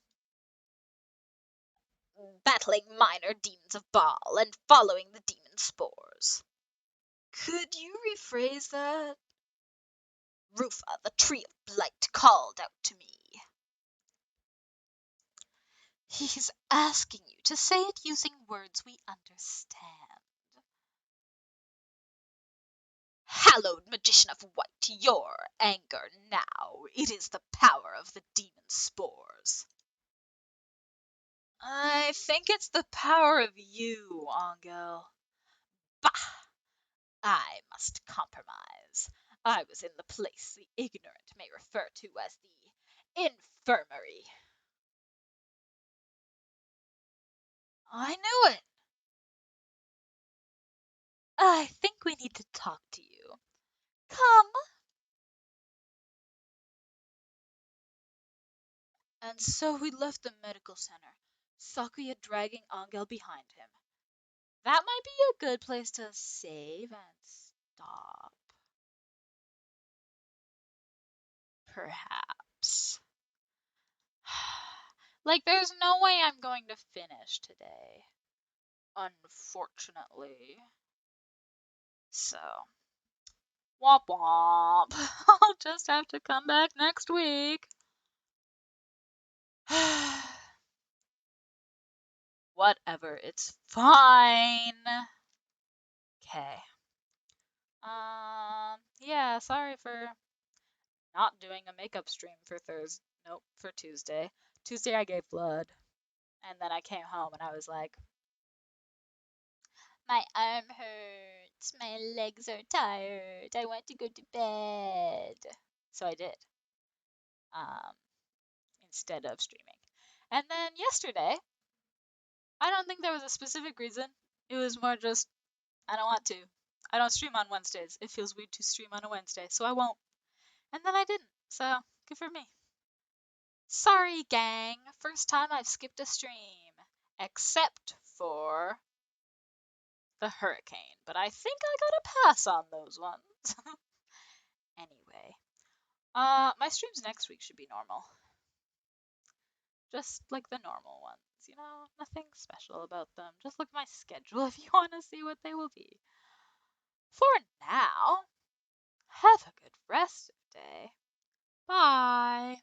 Battling minor demons of Baal and following the demon spores. Could you rephrase that? Rufa, the tree of blight, called out to me. He's asking you to say it using words we understand. Hallowed magician of white, your anger now. It is the power of the demon spores. I think it's the power of you, Angel. Bah! I must compromise. I was in the place the ignorant may refer to as the infirmary. I knew it. I think we need to talk to you. Come. And so we left the medical center, Sakuya dragging Angel behind him. That might be a good place to save and stop. Perhaps. Like, there's no way I'm going to finish today. Unfortunately. So, womp womp. I'll just have to come back next week. Whatever, it's fine. Okay. Yeah, sorry for not doing a makeup stream for Thursday. Nope, for Tuesday. Tuesday I gave blood. And then I came home and I was like, my arm hurts, my legs are tired, I want to go to bed. So I did. Um, instead of streaming. And then yesterday, I don't think there was a specific reason. It was more just, I don't want to. I don't stream on Wednesdays. It feels weird to stream on a Wednesday, so I won't. And then I didn't, so good for me. Sorry, gang. First time I've skipped a stream. Except for the hurricane, but I think I got a pass on those ones. Anyway, my streams next week should be normal. Just like the normal ones, nothing special about them. Just look at my schedule if you want to see what they will be. For now, have a good rest of day. Bye.